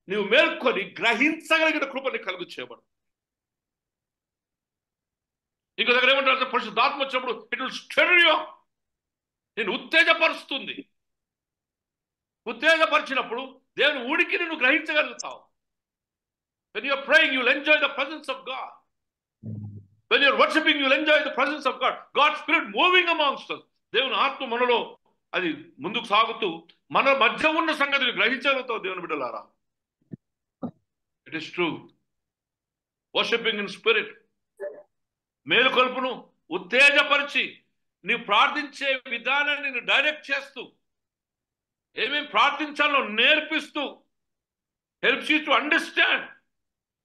నీవు మేల్కొని గ్రహించగలిగిన కృపని కలుగు చేయబడు. ఇంకో దగ్గర ఏమంటారు? పరిశుద్ధాత్మ వచ్చినప్పుడు it will stir you up. నేను ఉత్తేజపరుస్తుంది. ఉత్తేజపరిచినప్పుడు దేవుని ఉనికిని నువ్వు గ్రహించగలుగుతావు. When you are praying, you will enjoy the presence of God. When you are worshiping, you will enjoy the presence of God. God's Spirit moving amongst us. దేవుని ఆత్మ మనలో అది ముందుకు సాగుతూ మన మధ్య ఉన్న సంగతిని గ్రహించగలుగుతావు. దేవుని బిడ్డలారా, it is true. Worshipping in spirit మేలుకొల్పును ఉత్తేజపరిచి నీవు ప్రార్థించే విధానాన్ని నేను డైరెక్ట్ చేస్తూ, ఏమేమి ప్రార్థించాలో నేర్పిస్తూ, హెల్ప్స్ యూ టు అండర్స్టాండ్,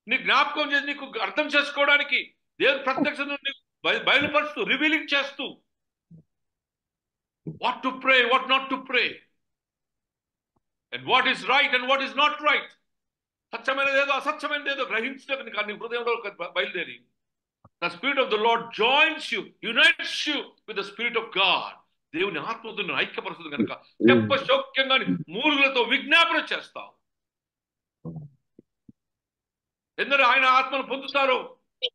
నీ జ్ఞాపకం చేసి నీకు అర్థం చేసుకోవడానికి దేవుని ప్రత్యక్షతను బయలుపరుస్తూ, రివీలింగ్ చేస్తూ, what to pray, what not to pray, and what is right and what is not right, సత్యమైనదేదో అసత్యమైనదేదో గ్రహించడానికి కానీ హృదయంలో బయలుదేరి, the Spirit of the Lord joins you, unites you with the Spirit of God. దేవుని ఆత్మతో ఐక్యపరుస్తుంది కనుక చెప్పశోక్యంగా మూలుగులతో విజ్ఞాపన చేస్తావు. ఎందరూ ఆయన ఆత్మను పొందుతారో,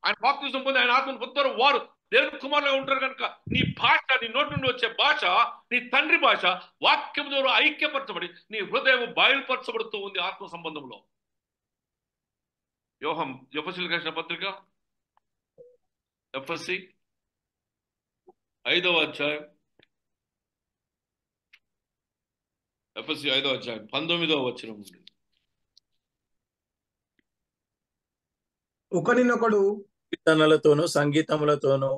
ఆయన బాప్తిసం పొంది ఆయన ఆత్మను పొందుతారో వారు దేవుని కుమారులుగా ఉంటారు కనుక నీ భాష, నీ నోటి నుండి వచ్చే భాష నీ తండ్రి భాష వాక్యం ద్వారా ఐక్యపరచబడి నీ హృదయం బయలుపరచబడుతూ ఉంది ఆత్మ సంబంధంలో. ఎఫెసీయులకు రాసిన పత్రిక ఎఫెసీ 5వ అధ్యాయం, ఎఫెసీ 5వ అధ్యాయం 19వ వచనం ఉంది. ఒకరినొకడు కీర్తనలతోనూ సంగీతములతోనూ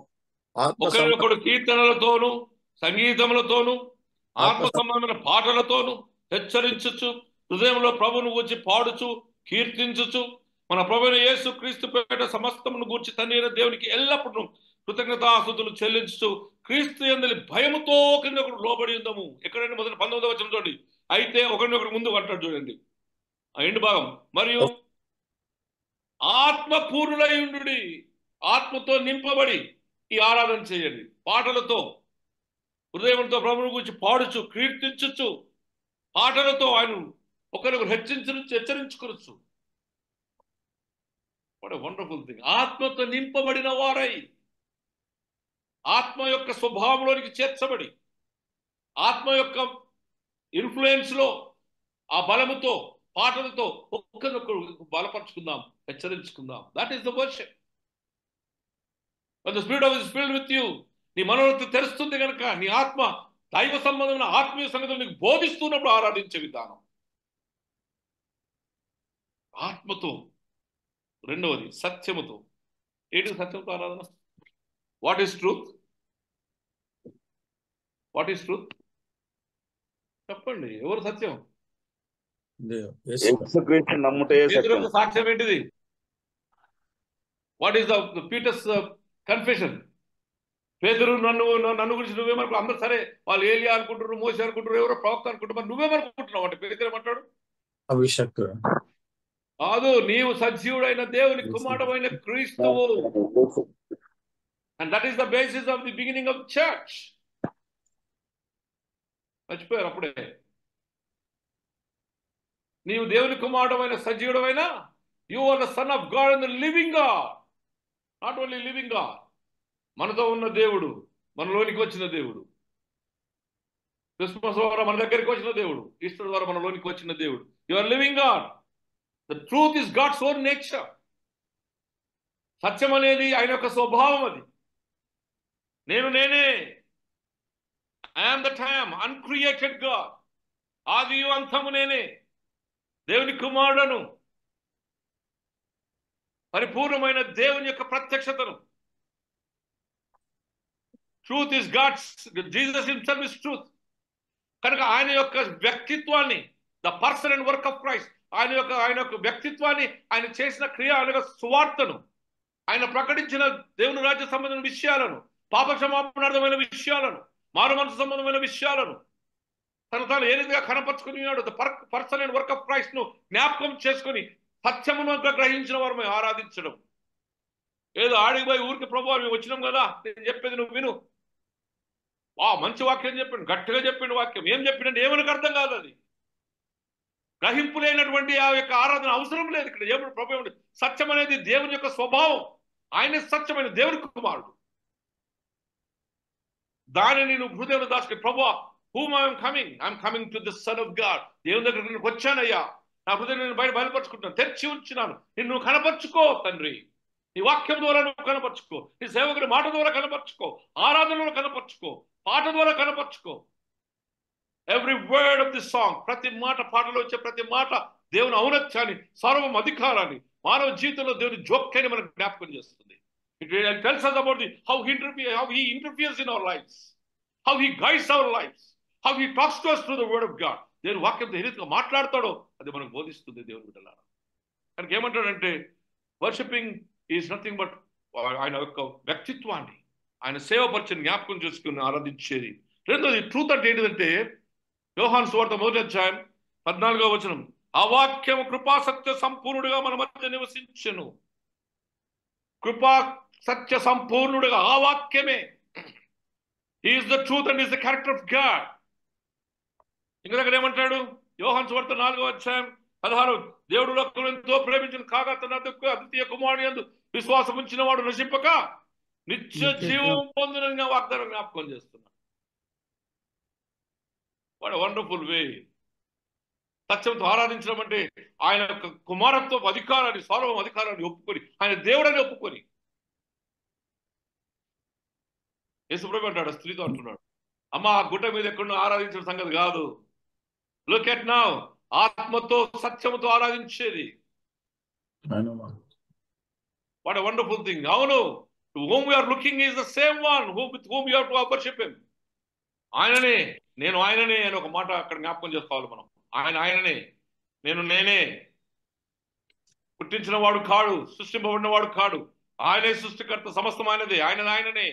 ఒకరినొకడు కీర్తనలతోనూ సంగీతములతోనూ ఆత్మ సంబంధమైన పాటలతోనూ హెచ్చరించుచు హృదయంలో ప్రభువును గూర్చి పాడుచు కీర్తించుచు మన ప్రభువైన యేసు క్రీస్తు పేరిట సమస్తమును గూర్చి తండ్రి అయిన దేవునికి ఎల్లప్పుడూ కృతజ్ఞతాస్తుతులు చెల్లించుచు క్రీస్తు యందు భయముతో ఒకరినొకడు లోబడి ఉందాము. ఎక్కడైనా మొదటి 19వ వచనం చూడండి. అయితే ఒకరినొకరు ముందు అంటాడు చూడండి, ఆ ఎండు భాగం, మరియు ఆత్మపూర్ణులై ఉండుడి, ఆత్మతో నింపబడి ఈ ఆరాధన చేయండి. పాటలతో హృదయంతో ప్రభువును గురించి పాడుచు కీర్తించుచు పాటలతో ఆయన ఒకరినొకరు హెచ్చరించుకోవచ్చు. What a wonderful thing. ఆత్మతో నింపబడిన వారై, ఆత్మ యొక్క స్వభావంలోనికి చేర్చబడి, ఆత్మ యొక్క ఇన్ఫ్లుయెన్స్ లో ఆ బలముతో పాటలతో ఒక్కరినొకరు బలపరుచుకుందాం, హెచ్చరించుకుందాం. That is the worship. When the Spirit of God is filled with you, నీ మనోరక్తి తెరుస్తుంది కనుక నీ ఆత్మ దైవ సంబంధమైన ఆత్మీయ సంగతులు నీకు బోధిస్తున్నప్పుడు ఆరాధించే విధానం ఆత్మతో. రెండవది సత్యముతో. ఏంటి సత్యంతో ఆరాధన? What is truth? What is truth? చెప్పండి, ఎవరు సత్యం? సాక్ష్యం ఏంటిది? What is the Peter's confession? పేతురు నన్ను గురించి నువ్వేమనుకో, అందరు సరే వాళ్ళు ఏలియా అనుకుంటున్నారు, మోసే అనుకుంటారు, ఎవరో ప్రవక్త అనుకుంటారు, మరి నువ్వేమనుకుంటున్నావు అంటే పేతురు ఏమంటాడు? అభిషక్తుడు కాదు, నీవు సజీవుడైన దేవుని కుమారుడైన క్రీస్తువు. And that is the basis of the beginning of church. మర్చిపోయారు అప్పుడే. నీవు దేవుని కుమారుడమైన సజీవుడమైన, you are the son of God and the living God. Not only living God, మనతో ఉన్న దేవుడు, మనలోనికి వచ్చిన దేవుడు. క్రిస్మస్ ద్వారా మన దగ్గరికి వచ్చిన దేవుడు, ఈస్టర్ ద్వారా మనలోనికి వచ్చిన దేవుడు. You are living God. The truth is God's own nature. సత్యం అనేది ఆయన యొక్క స్వభావం. అది నేనే. I am that I am, uncreated God. ఆదియు అంతము నేనే, దేవుని కుమారుడను, పరిపూర్ణమైన దేవుని యొక్క ప్రత్యక్షతను. Truth is God's, Jesus himself is truth. కనుక ఆయన యొక్క వ్యక్తిత్వాన్ని, the person and work of Christ, ఆయన యొక్క వ్యక్తిత్వాన్ని, ఆయన చేసిన క్రియ, ఆయన యొక్క సువార్తను, ఆయన ప్రకటించిన దేవుని రాజ్య సంబంధమైన విషయాలను, పాప క్షమాపణార్థమైన విషయాలను, మారు మనసు సంబంధమైన విషయాలను, తాను ఏ రీతిగా కనపరుచుకున్నాడు, person and work of Christ ను జ్ఞాపకం చేసుకుని సత్యమును గ్రహించిన వారు మేము ఆరాధించడం. ఏదో ఆడిపోయి ఊరికి ప్రభు మేము వచ్చినాం కదా, నేను చెప్పేది నువ్వు విను, మంచి వాక్యం చెప్పిండు, గట్టిగా చెప్పిండు వాక్యం, ఏం చెప్పిండంటే ఏమనకు అర్థం కాదు. అది గ్రహింపు లేనటువంటి ఆ యొక్క ఆరాధన అవసరం లేదు. ఇక్కడ దేవుడు ప్రభు సత్యం అనేది దేవుని యొక్క స్వభావం. ఆయన సత్యమైన దేవుని కుమారుడు. దానిని నువ్వు హృదయంలో దాచుకుని, ప్రభువా whom I am coming to the Son of God, దేవుని దగ్గర నేను వచ్చానయ్యా, నా హృదయం నేను బయలుపరుచుకుంటాను, తెరిచి ఉంచినాను, నిన్ను కనపరుచుకో తండ్రి, నీ వాక్యం ద్వారా నువ్వు కనపరుచుకో, నీ సేవకుడి మాట ద్వారా కనపరుచుకో, ఆరాధనలో కనపరుచుకో, పాట ద్వారా కనపరుచుకో. Every word of the song, ప్రతి మాట, పాటలో వచ్చే ప్రతి మాట దేవుని ఔన్నత్యాన్ని, సర్వం అధికారాన్ని, మానవ జీవితంలో దేవుని జోక్యాన్ని మనకు జ్ఞాపకం చేస్తుంది. It tells us about how he interferes in our lives, how he guides our lives, how he talks to us through the word of God. దేవుని వాక్యంతో ఏ రీతిగా మాట్లాడతాడో అది మనకు బోధిస్తుంది దేవుని బిడ్డలారా. కనుక ఏమంటాడంటే వర్షిపింగ్ ఈజ్ నథింగ్ బట్ ఆయన యొక్క వ్యక్తిత్వాన్ని, ఆయన సేవపరిచని జ్ఞాపకం చేసుకుని ఆరాధించేది. రెండోది ట్రూత్ అంటే ఏంటిదంటే యోహాను సువార్త 1వ అధ్యాయం 14వ వచనం, ఆ వాక్యం కృపా సత్య సంపూర్ణుడిగా మన మధ్య నివసించెను. కృపా సత్య సంపూర్ణుడిగా ఆ వాక్యమే. He is the truth and is the character of God. ఇంకా దగ్గర ఏమంటాడు యోహాను సువార్త 4వ అధ్యాయం 16, దేవుడు లోకమును ఎంతో ప్రేమించిన కాగా తన అద్వితీయ కుమారుని యందు విశ్వాసం ఉంచిన వాడు నశింపక నిత్య జీవం పొందునని వాగ్దానం జ్ఞాపకం చేస్తున్నాడు. What a wonderful way. సత్యంతో ఆరాధించడం అంటే ఆయన యొక్క కుమారత్వ అధికారాన్ని, సార్వభౌమ అధికారాన్ని ఒప్పుకొని, ఆయన దేవుడని ఒప్పుకొని. యేసుప్రభు అంటాడు, స్త్రీతో అంటున్నాడు, అమ్మ ఆ గుట్ట మీద ఎక్కడో ఆరాధించిన సంగతి కాదు, లుక్ ఎట్ నౌ, ఆత్మతో సత్యముతో ఆరాధించేది. What a wonderful thing. అవును, to whom we are looking is the same one with whom you have to worship him. ఆయననే, నేను ఆయననే అని ఒక మాట అక్కడ జ్ఞాపకం చేసుకోవాలి మనం. ఆయననే, నేనే. పుట్టించిన వాడు కాడు, సృష్టింపబడిన వాడు కాడు, ఆయనే సృష్టికర్త, సమస్తం ఆయనదే. ఆయననే,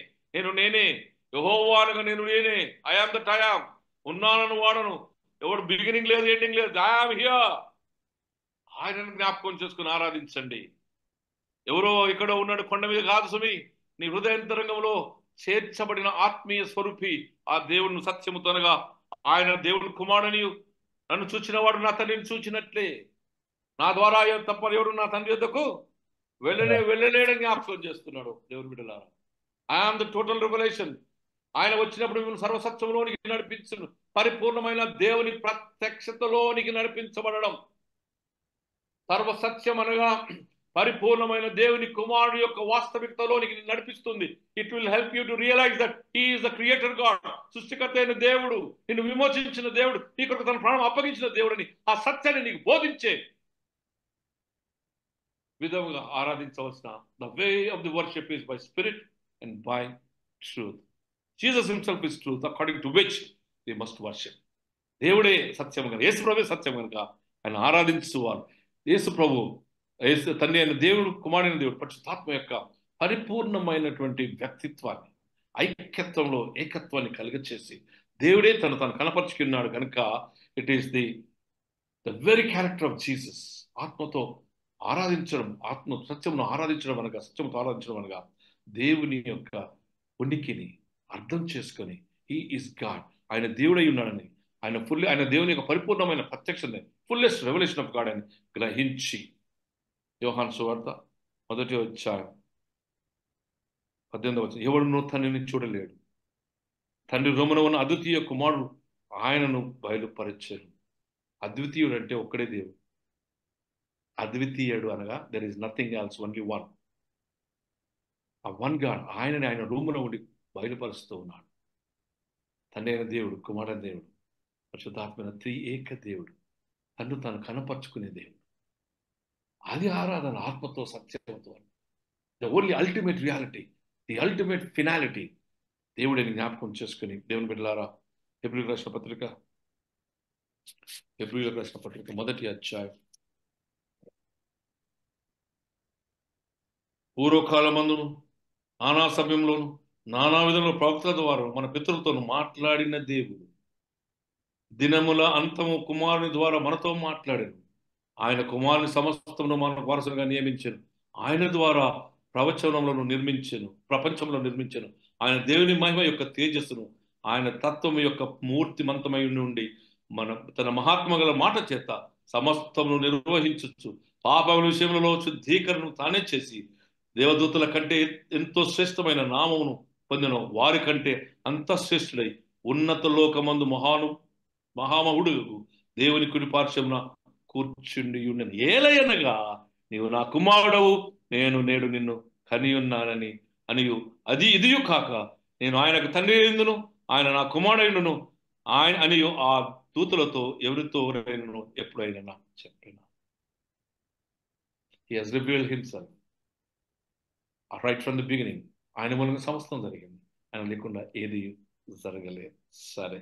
నేనే. యెహోవా అనగా నేను నేనే. I am that I am. ఉన్నానను వాడను, ఎవడు బిగినింగ్ లేదు, ఎండింగ్ లేదు. I am here. ఆయనను జ్ఞాపకం చేసుకుని ఆరాధించండి. ఎవరో ఇక్కడో ఉన్నాడు కొండ మీద కాదు సుమి, నీ హృదయాంతరంగంలో చేర్చబడిన ఆత్మీయ స్వరూపి ఆ దేవుని సత్యముతో అనగా ఆయన దేవుని కుమారుని, నన్ను చూచిన వాడు నా తండ్రిని చూచినట్లే, నా ద్వారా తప్ప ఎవరు నా తండ్రి యొద్దకు వెళ్ళలేడని జ్ఞాపకం చేస్తున్నాడు దేవుని బిడ్డలారా. I am the total revolution. ఆయన వచ్చినప్పుడు మిమ్మల్ని సర్వసత్యంలోనికి నడిపించను, పరిపూర్ణమైన దేవుని ప్రత్యక్షతలోనికి నడిపించబడడం. సర్వసత్యం అనగా పరిపూర్ణమైన దేవుని కుమారుడు యొక్క వాస్తవికతలోనికి నడిపిస్తుంది. It will help you to realise that he is the creator God. సృష్టికర్త అయిన దేవుడు, నిన్ను విమోచించిన దేవుడు, నీ కొరకు తన ప్రాణం అప్పగించిన దేవుడిని, ఆ సత్యాన్ని నీకు బోధించే విధంగా ఆరాధించవలసిన the way of the worship is by spirit and by truth. Jesus himself is truth, according to which we must worship. దేవుడే సత్యం కనుక, యేసు ప్రభువే సత్యం కనుక ఆయన ఆరాధించువారు. యేసు ప్రభు, తండ్రి అయిన దేవుడు, కుమారుడైన దేవుడు, పరిశుద్ధాత్మ యొక్క పరిపూర్ణమైనటువంటి వ్యక్తిత్వాన్ని, ఐక్యత్వంలో ఏకత్వాన్ని కలిగచేసి దేవుడే తను కనపరుచుకున్నాడు కనుక it is the very character of Jesus. ఆత్మతో ఆరాధించడం, ఆత్మ సత్యమును ఆరాధించడం అనగా, సత్యముతో ఆరాధించడం అనగా దేవుని యొక్క ఉనికిని అర్థం చేసుకొని హీ ఈస్ గాడ్, ఆయన దేవుడై ఉన్నాడని, ఆయన దేవుని యొక్క పరిపూర్ణమైన ప్రత్యక్షతని, ఫుల్లెస్ట్ రెవల్యూషన్ ఆఫ్ గాడ్ అని గ్రహించి. యోహాను సువార్త 1వ అధ్యాయం 18వ వచనం, ఎవడునూ తండ్రిని చూడలేడు, తండ్రి రొమ్మున ఉన్న అద్వితీయ కుమారుడు ఆయనను బయలుపరిచారు. అద్వితీయుడు అంటే ఒక్కడే దేవుడు. అద్వితీయుడు అనగా there is nothing else, only one. ఆ వన్ గాడ్ ఆయనని ఆయన రూమున ఉండి బయలుపరుస్తూ ఉన్నాడు. తండ్రి అయిన దేవుడు, కుమారుడైన దేవుడు, పరిశుద్ధాత్మైన త్రియేక దేవుడు, తను తాను కనపరుచుకునే దేవుడు. అది ఆరాధన, ఆత్మతో సత్యంతో. The only ultimate reality, the ultimate finality దేవుడిని జ్ఞాపకం చేసుకుని. దేవుని బిడ్డలారా, హెబ్రీయులకు రాసిన పత్రిక 1వ అధ్యాయం, పూర్వకాలమందును నానా సమయంలోను నానా విధంలో ప్రవక్తల ద్వారా మన పితరులతో మాట్లాడిన దేవుడు, దినముల అంతము కుమారుని ద్వారా మనతో మాట్లాడాను. ఆయన కుమారుని సమస్తమును మనకు వారసులుగా నియమించాను. ఆయన ద్వారా ప్రపంచంలో నిర్మించను. ఆయన దేవుని మహిమ యొక్క తేజస్సును, ఆయన తత్వము యొక్క మూర్తిమంతమై నుండి తన మహాత్మ గల మాట చేత సమస్తమును నిర్వహించచ్చు. పాపముల విషయంలో శుద్ధీకరణను తానే చేసి దేవదూతల కంటే ఎంతో శ్రేష్టమైన నామమును పొందిన వారి కంటే అంతఃశ్రేష్ఠుడై ఉన్నత లోకమందు మహామహుడు దేవుని కుడి పార్శ్వమున కూర్చుండి ఉండను. ఏలయనగా నీవు నా కుమారుడవు, నేను నేడు నిన్ను కనియున్నానని అనియు ఇదియు కాక నేను ఆయనకు తండ్రి అయ్యుందును, ఆయన నా కుమారుడైనను ఆయన అనియు ఆ దూతలతో ఎవరితో ఎప్పుడైనా చెప్పిన. He has revealed himself right from the beginning. ఆయన మూలంగా సమస్తం జరిగింది. ఆయన లేకుండా ఏది జరగలేదు. సరే,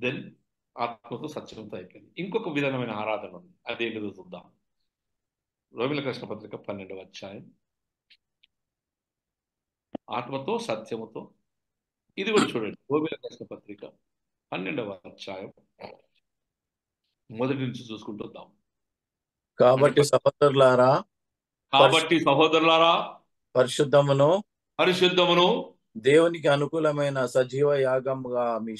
దెన్ ఆత్మతో సత్యంతో అయిపోయింది. ఇంకొక విధమైన ఆరాధన ఉంది, అదేంటిదో చూద్దాం. రోమిల కృష్ణ పత్రిక 12వ అధ్యాయం. ఆత్మతో సత్యముతో, ఇది కూడా చూడండి. రోమిల కృష్ణ పత్రిక 12వ అధ్యాయం మొదటి నుంచి చూసుకుంటూ వద్దాం. కాబట్టి సహోదరులారా పరిశుద్ధమును దేవునికి అనుకూలమైన సజీవ యాగంగా మీ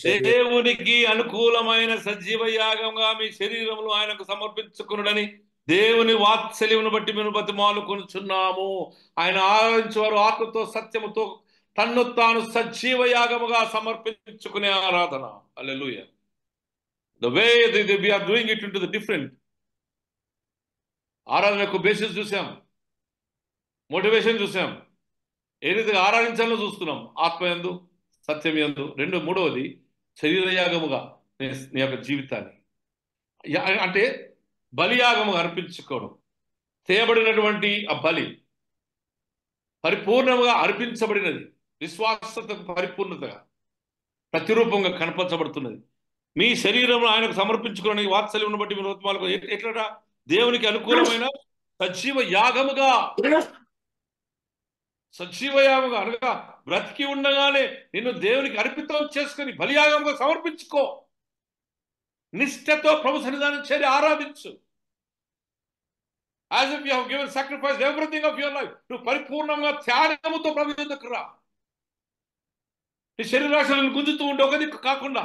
శరీరములు ఆయనకు సమర్పించుకునుడని దేవుని వాత్సల్యమును బట్టి మేము బతిమాలుకొనుచున్నాము. ఆయన ఆరాధించేవారు ఆత్మతో సత్యముతో తన్ను తాను సజీవ యాగముగా సమర్పించుకునే ఆరాధన. హల్లెలూయా. The way we are doing it into the different ఆరాధనకు బేసిస్ చూసాం, మోటివేషన్ చూసాం, ఏ రీతిగా ఆరాధించాలో చూస్తున్నాం. ఆత్మయందు సత్యం యందు. మూడవది శరీరయాగముగా నీ యొక్క జీవితాన్ని, అంటే బలియాగముగా అర్పించుకోవడం. చేయబడినటువంటి ఆ బలి పరిపూర్ణముగా అర్పించబడినది, విశ్వాసతకు పరిపూర్ణతగా ప్రతిరూపంగా కనపరచబడుతున్నది. మీ శరీరం ఆయనకు సమర్పించుకోవడానికి వాత్సల్యం బట్టి మీ రూపాలకు ఎట్లా దేవునికి అనుకూలమైన సజీవ యాగముగా అనగా బ్రతికి ఉండగానే నిన్ను దేవునికి అర్పితం చేసుకుని బలియాగముగా సమర్పించుకో. నిష్ఠతో ప్రభు సన్నిధానం చేరి ఆరాధించు. As if you have given sacrifice everything of your life. నువ్వు పరిపూర్ణంగా త్యాగముతో ప్రభు యొద్దకు రా. నీ శరీరాశలను గుంజుతూ ఉండే ఒక దిక్కు కాకుండా,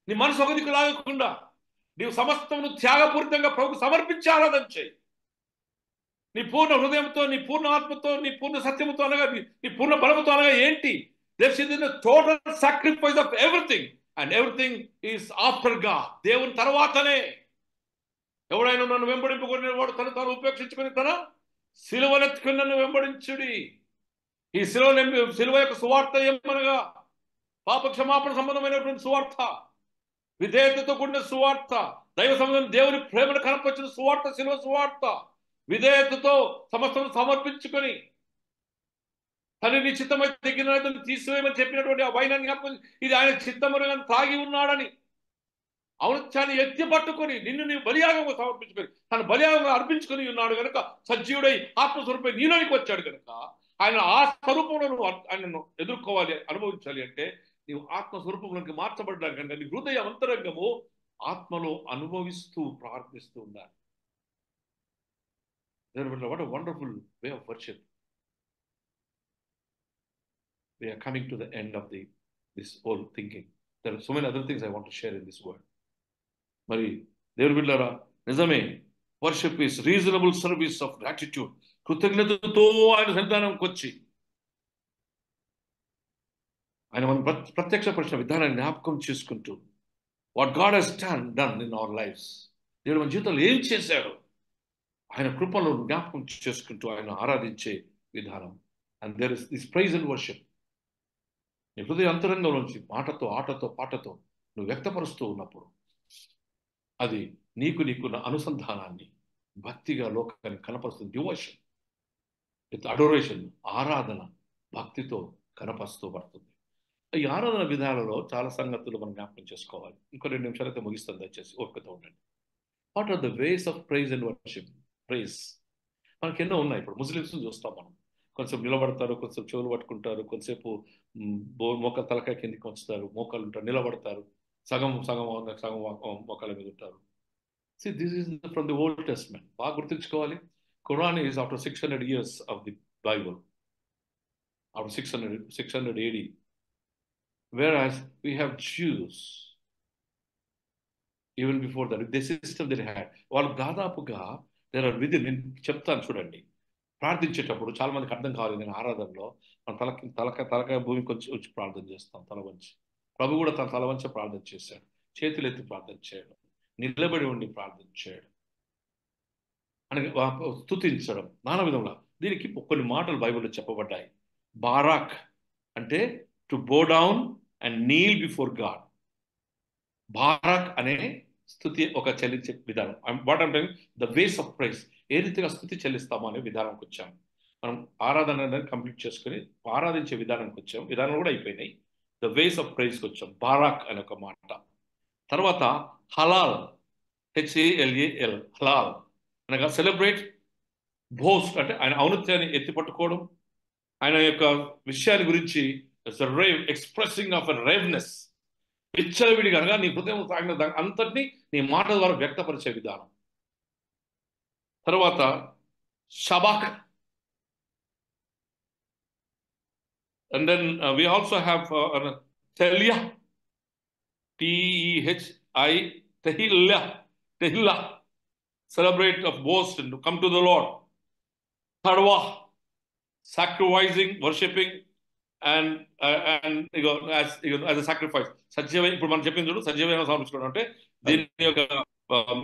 నీ మనసు ఒక దిక్కు లాగకుండా, నీవు సమస్తమును త్యాగపూరితంగా ప్రభుకు సమర్పించి ఆరాధన చేయి. నీ పూర్ణ హృదయంతో, నీ పూర్ణ ఆత్మతో, నీ పూర్ణ సత్యముతో అనగా నీ పూర్ణ బలముతో అనగా ఏంటి? There is a total sacrifice of everything, and everything is after God. దేవుని తర్వాతనే. ఎవడైనా నన్ను వెంబడింపకునే వాడు తాను ఉపేక్షించుకుని తన సిలువనెత్తుకుని నన్ను వెంబడించుడి. ఈ సిలువ యొక్క సువార్త ఏమనగా పాప క్షమాపణ సంబంధమైనటువంటి సువార్త, విధేయతతో కూడిన సువార్త, దైవ సంబంధం దేవుని ప్రేమను కనపరిచిన సువార్త, సిలువ సువార్త. విధేయతతో సమస్తం సమర్పించుకొని తన నీ చిత్తమై తగ్గిన తీసివేయమని చెప్పినటువంటి ఆ వైనాన్ని జ్ఞాపకం, ఇది ఆయన చిత్తముగా తాగి ఉన్నాడని ఔనత్యాన్ని ఎత్తి పట్టుకొని నిన్ను నీ బలియాగంగా సమర్పించుకొని తన బలియాగంగా అర్పించుకొని ఉన్నాడు కనుక, సజీవుడై ఆత్మస్వరూపై నీలోనికి వచ్చాడు కనుక, ఆయన ఆ స్వరూపంలో నువ్వు ఆయనను ఎదుర్కోవాలి, అనుభవించాలి అంటే నీవు ఆత్మస్వరూపంలోకి మార్చబడ్డావు కనుక నీ హృదయ అంతరంగము ఆత్మలో అనుభవిస్తూ ప్రార్థిస్తూ ఉండాలి. What a wonderful way of worship. We are coming to the end of this whole thinking. There are so many other things I want to share in this word. మరి దేవుని బిడ్డలారా, నిజమే, worship is reasonable service of gratitude. కృతజ్ఞతతో ఆయన సన్నిధానంకి వచ్చి ఆయన మనం ప్రత్యక్షపరిచిన విధానాన్ని జ్ఞాపకం చేసుకుంటూ, what God has done in our lives, దేవుడు మన జీవితంలో ఏం చేశాడు, ఆయన కృపను జ్ఞాపకం చేసుకుంటూ ఆయన ఆరాధించే విధానం. And there is this praise and worship. నీ హృదయ అంతరంగంలోంచి మాటతో, ఆటతో, పాటతో నువ్వు వ్యక్తపరుస్తూ ఉన్నప్పుడు అది నీకున్న అనుసంధానాన్ని భక్తిగా లోకానికి కనపరుస్తుంది. డివోషన్ విత్ అడోరేషన్, ఆరాధన భక్తితో కనపరుస్తూ పడుతుంది. ఈ ఆరాధన విధానంలో చాలా సంగతులు మనం జ్ఞాపకం చేసుకోవాలి. ఇంకో 2 నిమిషాలైతే ముగిస్తుంది, దయచేసి ఓపికతో ఉండండి. What are the ways of praise and worship? Praise మనకి ఎన్నో ఉన్నాయి. ఇప్పుడు ముస్లిమ్స్ చూస్తాం మనం, కొంచెంసేపు నిలబడతారు, కొంచెంసేపు చెవులు పట్టుకుంటారు, కొంచెంసేపు మోకాలు తలకాయ కిందికి ఉంచుతారు, మోకాలు ఉంటారు, నిలబడతారు, సగం సగం సగం ఒకళ్ళ మీద ఉంటారు. See, this is from the Old Testament. బాగా గుర్తుంచుకోవాలి. Quran is after 600 years of the Bible. After 600 AD. Whereas we have Jews, even before that, the system they had. వాళ్ళు దాదాపుగా there are within, నేను చెప్తాను చూడండి, ప్రార్థించేటప్పుడు చాలా మందికి అర్థం కావాలి. నేను ఆరాధనలో మన తలకాయ భూమికి వచ్చి ప్రార్థన చేస్తాం, తల వంచి. ప్రభు కూడా తన తల వంచి ప్రార్థన చేశాడు. చేతులు ఎత్తి ప్రార్థన చేయడం, నిలబడి ఉండి ప్రార్థన చేయడం, అని స్తుతించడం, నానా విధంగా. దీనికి కొన్ని మాటలు బైబిల్లో చెప్పబడ్డాయి. బారాక్ అంటే to bow down and kneel before God. బారాక్ అనే స్థుతి ఒక చెల్లించే విధానం. What I'm talking the ways of praise. ఏ రీతిగా స్థుతి చెల్లిస్తామో అనే విధానానికి వచ్చాము. మనం ఆరాధన అనేది కంప్లీట్ చేసుకుని ఆరాధించే విధానానికి వచ్చాం. విధానం కూడా అయిపోయినాయి. ద వేస్ ఆఫ్ ప్రైజ్కి వచ్చాం. బారాక్ అనే ఒక మాట. తర్వాత హలాల్, HALAL, హలాల్ అనగా సెలబ్రేట్, బోస్ట్ అంటే ఆయన ఔన్నత్యాన్ని ఎత్తి పట్టుకోవడం, ఆయన యొక్క విషయాన్ని గురించి ఎక్స్ప్రెసింగ్ ఆఫ్ రేవ్నెస్, విచ్చలవిడిగా అనగా నీ హృదయం సాగిన అంతటినీ నీ మాట ద్వారా వ్యక్తపరిచే విధానం. తర్వాత షబాక్, and then we also have తెల్యా, tehillah, celebrate of boast and to come to the Lord. Tadwa, sacrificing, worshipping, and as a sacrifice. సజీవ, ఇప్పుడు మనం చెప్పింది చూడు, సజీవమైన సమర్పించుకోవడం అంటే దీని యొక్క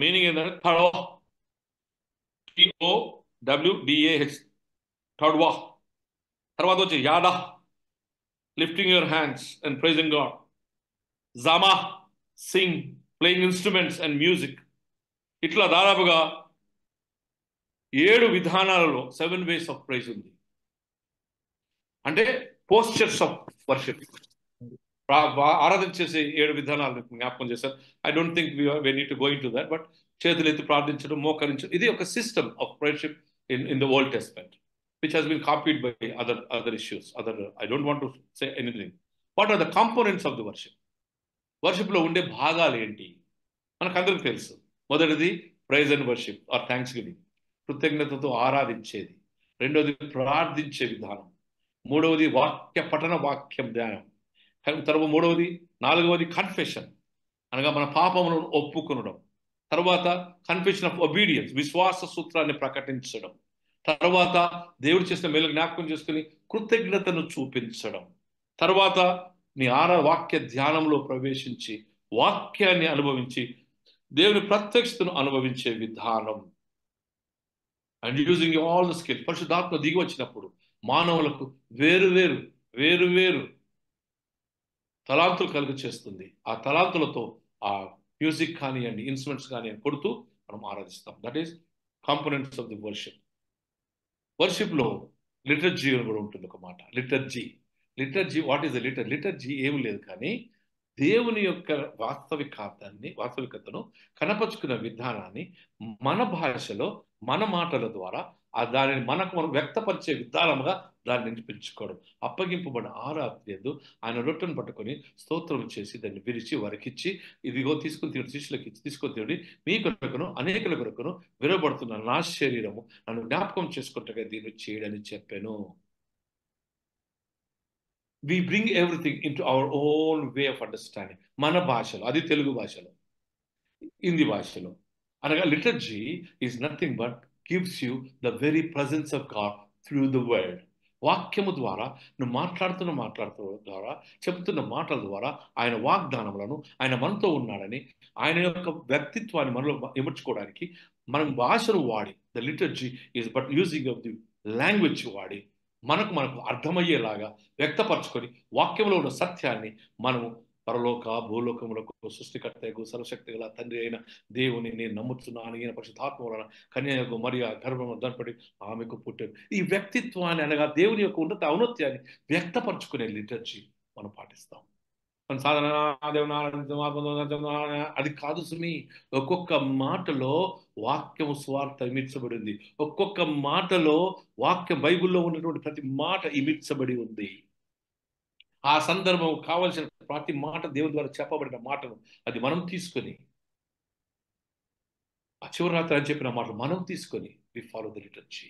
మీనింగ్ ఏంటంటే తడవా, TOWDAH, తడవా. తర్వాత వచ్చి యాడా, lifting your hands and pricing God. Jama, Singh, playing instruments and music. ఇట్లా దాదాపుగా 7 విధానాలలో 7 ways ఆఫ్ ప్రైజ్ ఉంది. అంటే పోస్చర్స్ ఆఫ్ వర్షిప్. ఆరాధన చేసే 7 విధానాలు జ్ఞాపకం చేశారు. I don't think we need to go into that, but చేతులు ఎత్తి ప్రార్థించడం, మోకరించడం, ఇది ఒక system of worship in the Old Testament, which has been copied by other issues. I don't want to say anything. What are the components of the worship? వర్షిప్లో ఉండే భాగాలు ఏంటి మనకు అందరికీ తెలుసు. మొదటిది praise and worship are thanksgiving, కృతజ్ఞతతో ఆరాధించేది. రెండవది ప్రార్థించే విధానం. మూడవది వాక్యం ధ్యానం. తర్వాత నాలుగవది కన్ఫెషన్ అనగా మన పాపములను ఒప్పుకొనడం. తర్వాత కన్ఫెషన్ ఆఫ్ ఒబీడియన్స్, విశ్వాస సూత్రాన్ని ప్రకటించడం. తర్వాత దేవుడు చేసిన మేలు జ్ఞాపకం చేసుకుని కృతజ్ఞతను చూపించడం. తర్వాత నీ వాక్య ధ్యానంలో ప్రవేశించి వాక్యాన్ని అనుభవించి దేవుని ప్రత్యక్షతను అనుభవించే విధానం. And using all the skill. పరిశుద్ధాత్మ దిగి వచ్చినప్పుడు మానవులకు వేరు తలాంతులు కలుగ చేస్తుంది. ఆ తలాంతులతో ఆ మ్యూజిక్ కానివ్వండి, ఇన్స్ట్రుమెంట్స్ కానివ్వండి కొడుతూ మనం ఆరాధిస్తాం. That is components of the worship. వర్షిప్లో లిటర్జీ కూడా ఉంటుంది ఒక మాట. Liturgy, what is the liturgy ఏమి లేదు, కానీ దేవుని యొక్క వాస్తవికతను కనపరుచుకున్న విధానాన్ని మన భాషలో మన మాటల ద్వారా దానిని మనం వ్యక్తపరిచే విధానముగా దాన్ని నిరూపించుకోవడం. అప్పగింపబడిన ఆరాధన ఆయన రొట్టెను పట్టుకొని స్తోత్రం చేసి దాన్ని విరిచి వరకిచ్చి, ఇదిగో తీసుకుని తినడు, శిష్యులకి ఇచ్చి తీసుకొని తినడి, మీ కొరకును అనేకుల కొరకును విరవబడుతున్న నా శరీరము నన్ను జ్ఞాపకం చేసుకుంటగా దీన్ని చేయడని చెప్పాను. We bring everything into our own way of understanding. మన భాషలో, అది తెలుగు భాషలో, హిందీ భాషలో అనగా liturgy is nothing but gives you the very presence of God through the word. వాక్యము ద్వారా నువ్వు మాట్లాడుతున్న ద్వారా చెబుతున్న మాటల ద్వారా ఆయన వాగ్దానములను, ఆయన మనతో ఉన్నాడని, ఆయన యొక్క వ్యక్తిత్వాన్ని మనలో ఇమర్చుకోవడానికి మనం భాషను వాడి, the liturgy is but using of the language వాడి మనకు అర్థమయ్యేలాగా వ్యక్తపరచుకొని వాక్యంలో ఉన్న సత్యాన్ని మనము పరలోక భూలోకములకు సృష్టికర్తకు సర్వశక్తి గల తండ్రి అయిన దేవుని నేను నమ్ముతున్నాను, ఈయన పరిశుద్ధాత్మ వలన కన్యకు మరియ గర్భము ధనపడి ఆమెకు పుట్టాడు. ఈ వ్యక్తిత్వాన్ని అనగా దేవుని యొక్క ఉన్నత ఔన్నత్యాన్ని వ్యక్తపరచుకునే లిటర్జీ మనం పాటిస్తాం. మన సాధారణ అది కాదు సుమి. ఒక్కొక్క మాటలో వాక్యము స్వార్థ ఇమిడ్చబడింది. ఒక్కొక్క మాటలో వాక్యం, బైబిల్లో ఉన్నటువంటి ప్రతి మాట ఇమిడ్చబడి ఉంది. ఆ సందర్భం కావలసిన ప్రతి మాట దేవుని ద్వారా చెప్పబడిన మాటను అది మనం తీసుకొని, ఆ చివరి రాత్రి అని చెప్పిన మాటలు మనం తీసుకొని వి ఫాలో ద లిటర్జీ.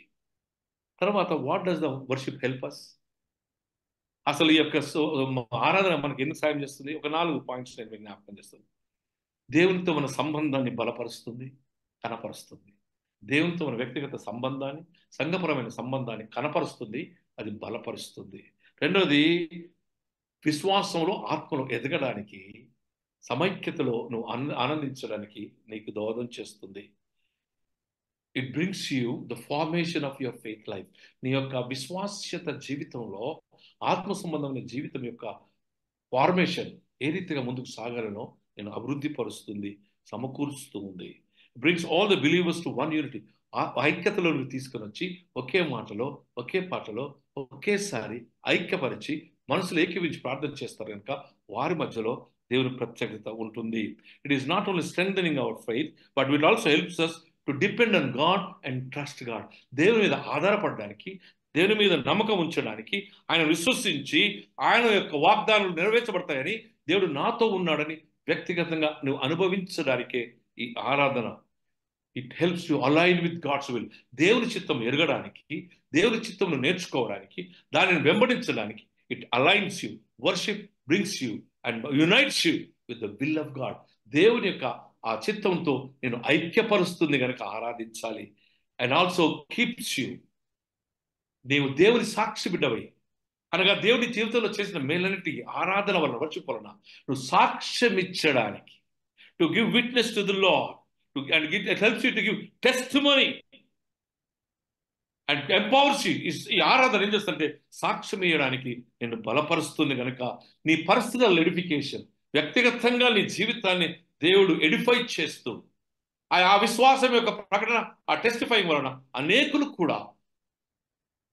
తర్వాత what does the worship help us? అసలు ఈ యొక్క ఆరాధన మనకి ఎందుకు సాయం చేస్తుంది? ఒక 4 పాయింట్స్ నేను మీకు జ్ఞాపకం చేస్తాను. దేవునితో మన సంబంధాన్ని బలపరుస్తుంది, కనపరుస్తుంది. దేవునితో మన వ్యక్తిగత సంబంధాన్ని, సంఘపరమైన సంబంధాన్ని కనపరుస్తుంది, అది బలపరుస్తుంది. రెండవది, విశ్వాసంలో ఆత్మలో ఎదగడానికి, సమైక్యతలో నువ్వు ఆనందించడానికి నీకు దోహదం చేస్తుంది. It brings you the formation of your faith life. నీ యొక్క విశ్వాస్యత జీవితంలో, ఆత్మ సంబంధమైన జీవితం యొక్క ఫార్మేషన్ ఏ రీతిగా ముందుకు సాగాలనో నేను అభివృద్ధి పరుస్తుంది, సమకూరుస్తూ ఉంది. Brings all the believers to one unity. ఐక్యతలో తీసుకొని వచ్చి ఒకే మాటలో, ఒకే పాటలో, ఒకేసారి ఐక్యపరిచి మనసులు ఏకీవించి ప్రార్థన చేస్తారు కనుక వారి మధ్యలో దేవుని ప్రత్యేకత ఉంటుంది. It is not only strengthening our faith, but it also helps us to depend on God and trust God. దేవుని మీద ఆధారపడడానికి, దేవుని మీద నమ్మకం ఉంచడానికి, ఆయన విశ్వసించి ఆయన యొక్క వాగ్దానాలు నెరవేర్చబడతాయని, దేవుడు నాతో ఉన్నాడని వ్యక్తిగతంగా నువ్వు అనుభవించడానికే ఈ ఆరాధన. It helps you align with God's will. దేవుని చిత్తం ఎరగడానికి, దేవుని చిత్తం నేర్చుకోవడానికి, దానిని వెంబడించడానికి it aligns you. Worship brings you and unites you with the will of God. దేవుని యొక్క ఆ చిత్తంతో నేను ఐక్యపరుస్తుంది కనుక ఆరాధించాలి. అండ్ ఆల్సో కీప్స్ యూ, నీవు దేవుని సాక్షి బిడ్డవై, అనగా దేవుని జీవితంలో చేసిన మేలన్నిటికీ ఆరాధన వలన, వర్షిప్ వలన నువ్వు సాక్ష్యం ఇచ్చడానికి, to give witness to the Lord, and it helps you to give testimony and empowers you. ఈ ఆరాధన ఏం చేస్తుంటే సాక్ష్యం ఇవ్వడానికి నేను బలపరుస్తుంది కనుక నీ పర్సనల్ ఎడిఫికేషన్, వ్యక్తిగతంగా నీ జీవితాన్ని దేవుడు ఎడిఫై చేస్తూ, ఆ విశ్వాసం యొక్క ప్రకటన, ఆ టెస్టిఫైయింగ్ వలన అనేకులు కూడా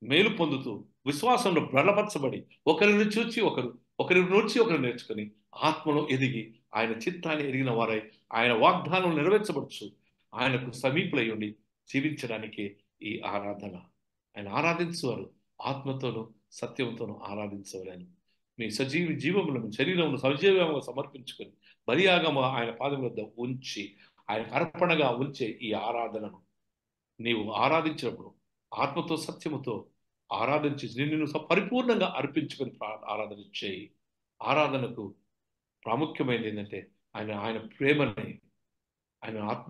మేలు పొందుతూ, విశ్వాసంలో బలపరచబడి, ఒకరిని చూచి ఒకరు నేర్చుకొని ఆత్మలో ఎదిగి ఆయన చిత్తాన్ని ఎరిగిన వారై ఆయన వాగ్దానం నెరవేర్చబడుచు ఆయనకు సమీపులై ఉండి జీవించడానికి ఈ ఆరాధన. ఆయన ఆరాధించేవారు ఆత్మతోనూ సత్యంతోనూ ఆరాధించవలేను. మీ జీవములను శరీరమును సజీవంగా సమర్పించుకొని బలియాగము ఆయన పాదం వద్ద ఉంచి ఆయన అర్పణగా ఉంచే ఈ ఆరాధనను నీవు ఆరాధించినప్పుడు ఆత్మతో సత్యముతో ఆరాధించి నిన్ను పరిపూర్ణంగా అర్పించుకొని ఆరాధన చేయి. ఆరాధనకు ప్రాముఖ్యమైనది ఏంటంటే ఆయన ప్రేమని,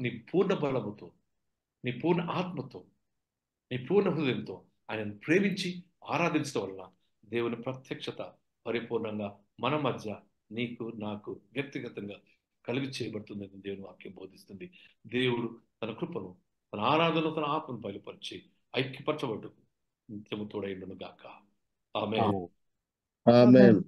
నీ పూర్ణ బలముతో, నీ పూర్ణ ఆత్మతో, నీ పూర్ణ హృదయంతో ఆయనను ప్రేమించి ఆరాధించడం వలన దేవుని ప్రత్యక్షత పరిపూర్ణంగా మన మధ్య నీకు నాకు వ్యక్తిగతంగా కలిగి చేయబడుతుందని దేవుని వాక్యం బోధిస్తుంది. దేవుడు తన కృపను, తన ఆరాధన, తన ఆత్మను బయలుపరిచి ఐక్యపరచబడుకు నిత్యము తోడైండును గాక. ఆమేన్. ఆమేన్.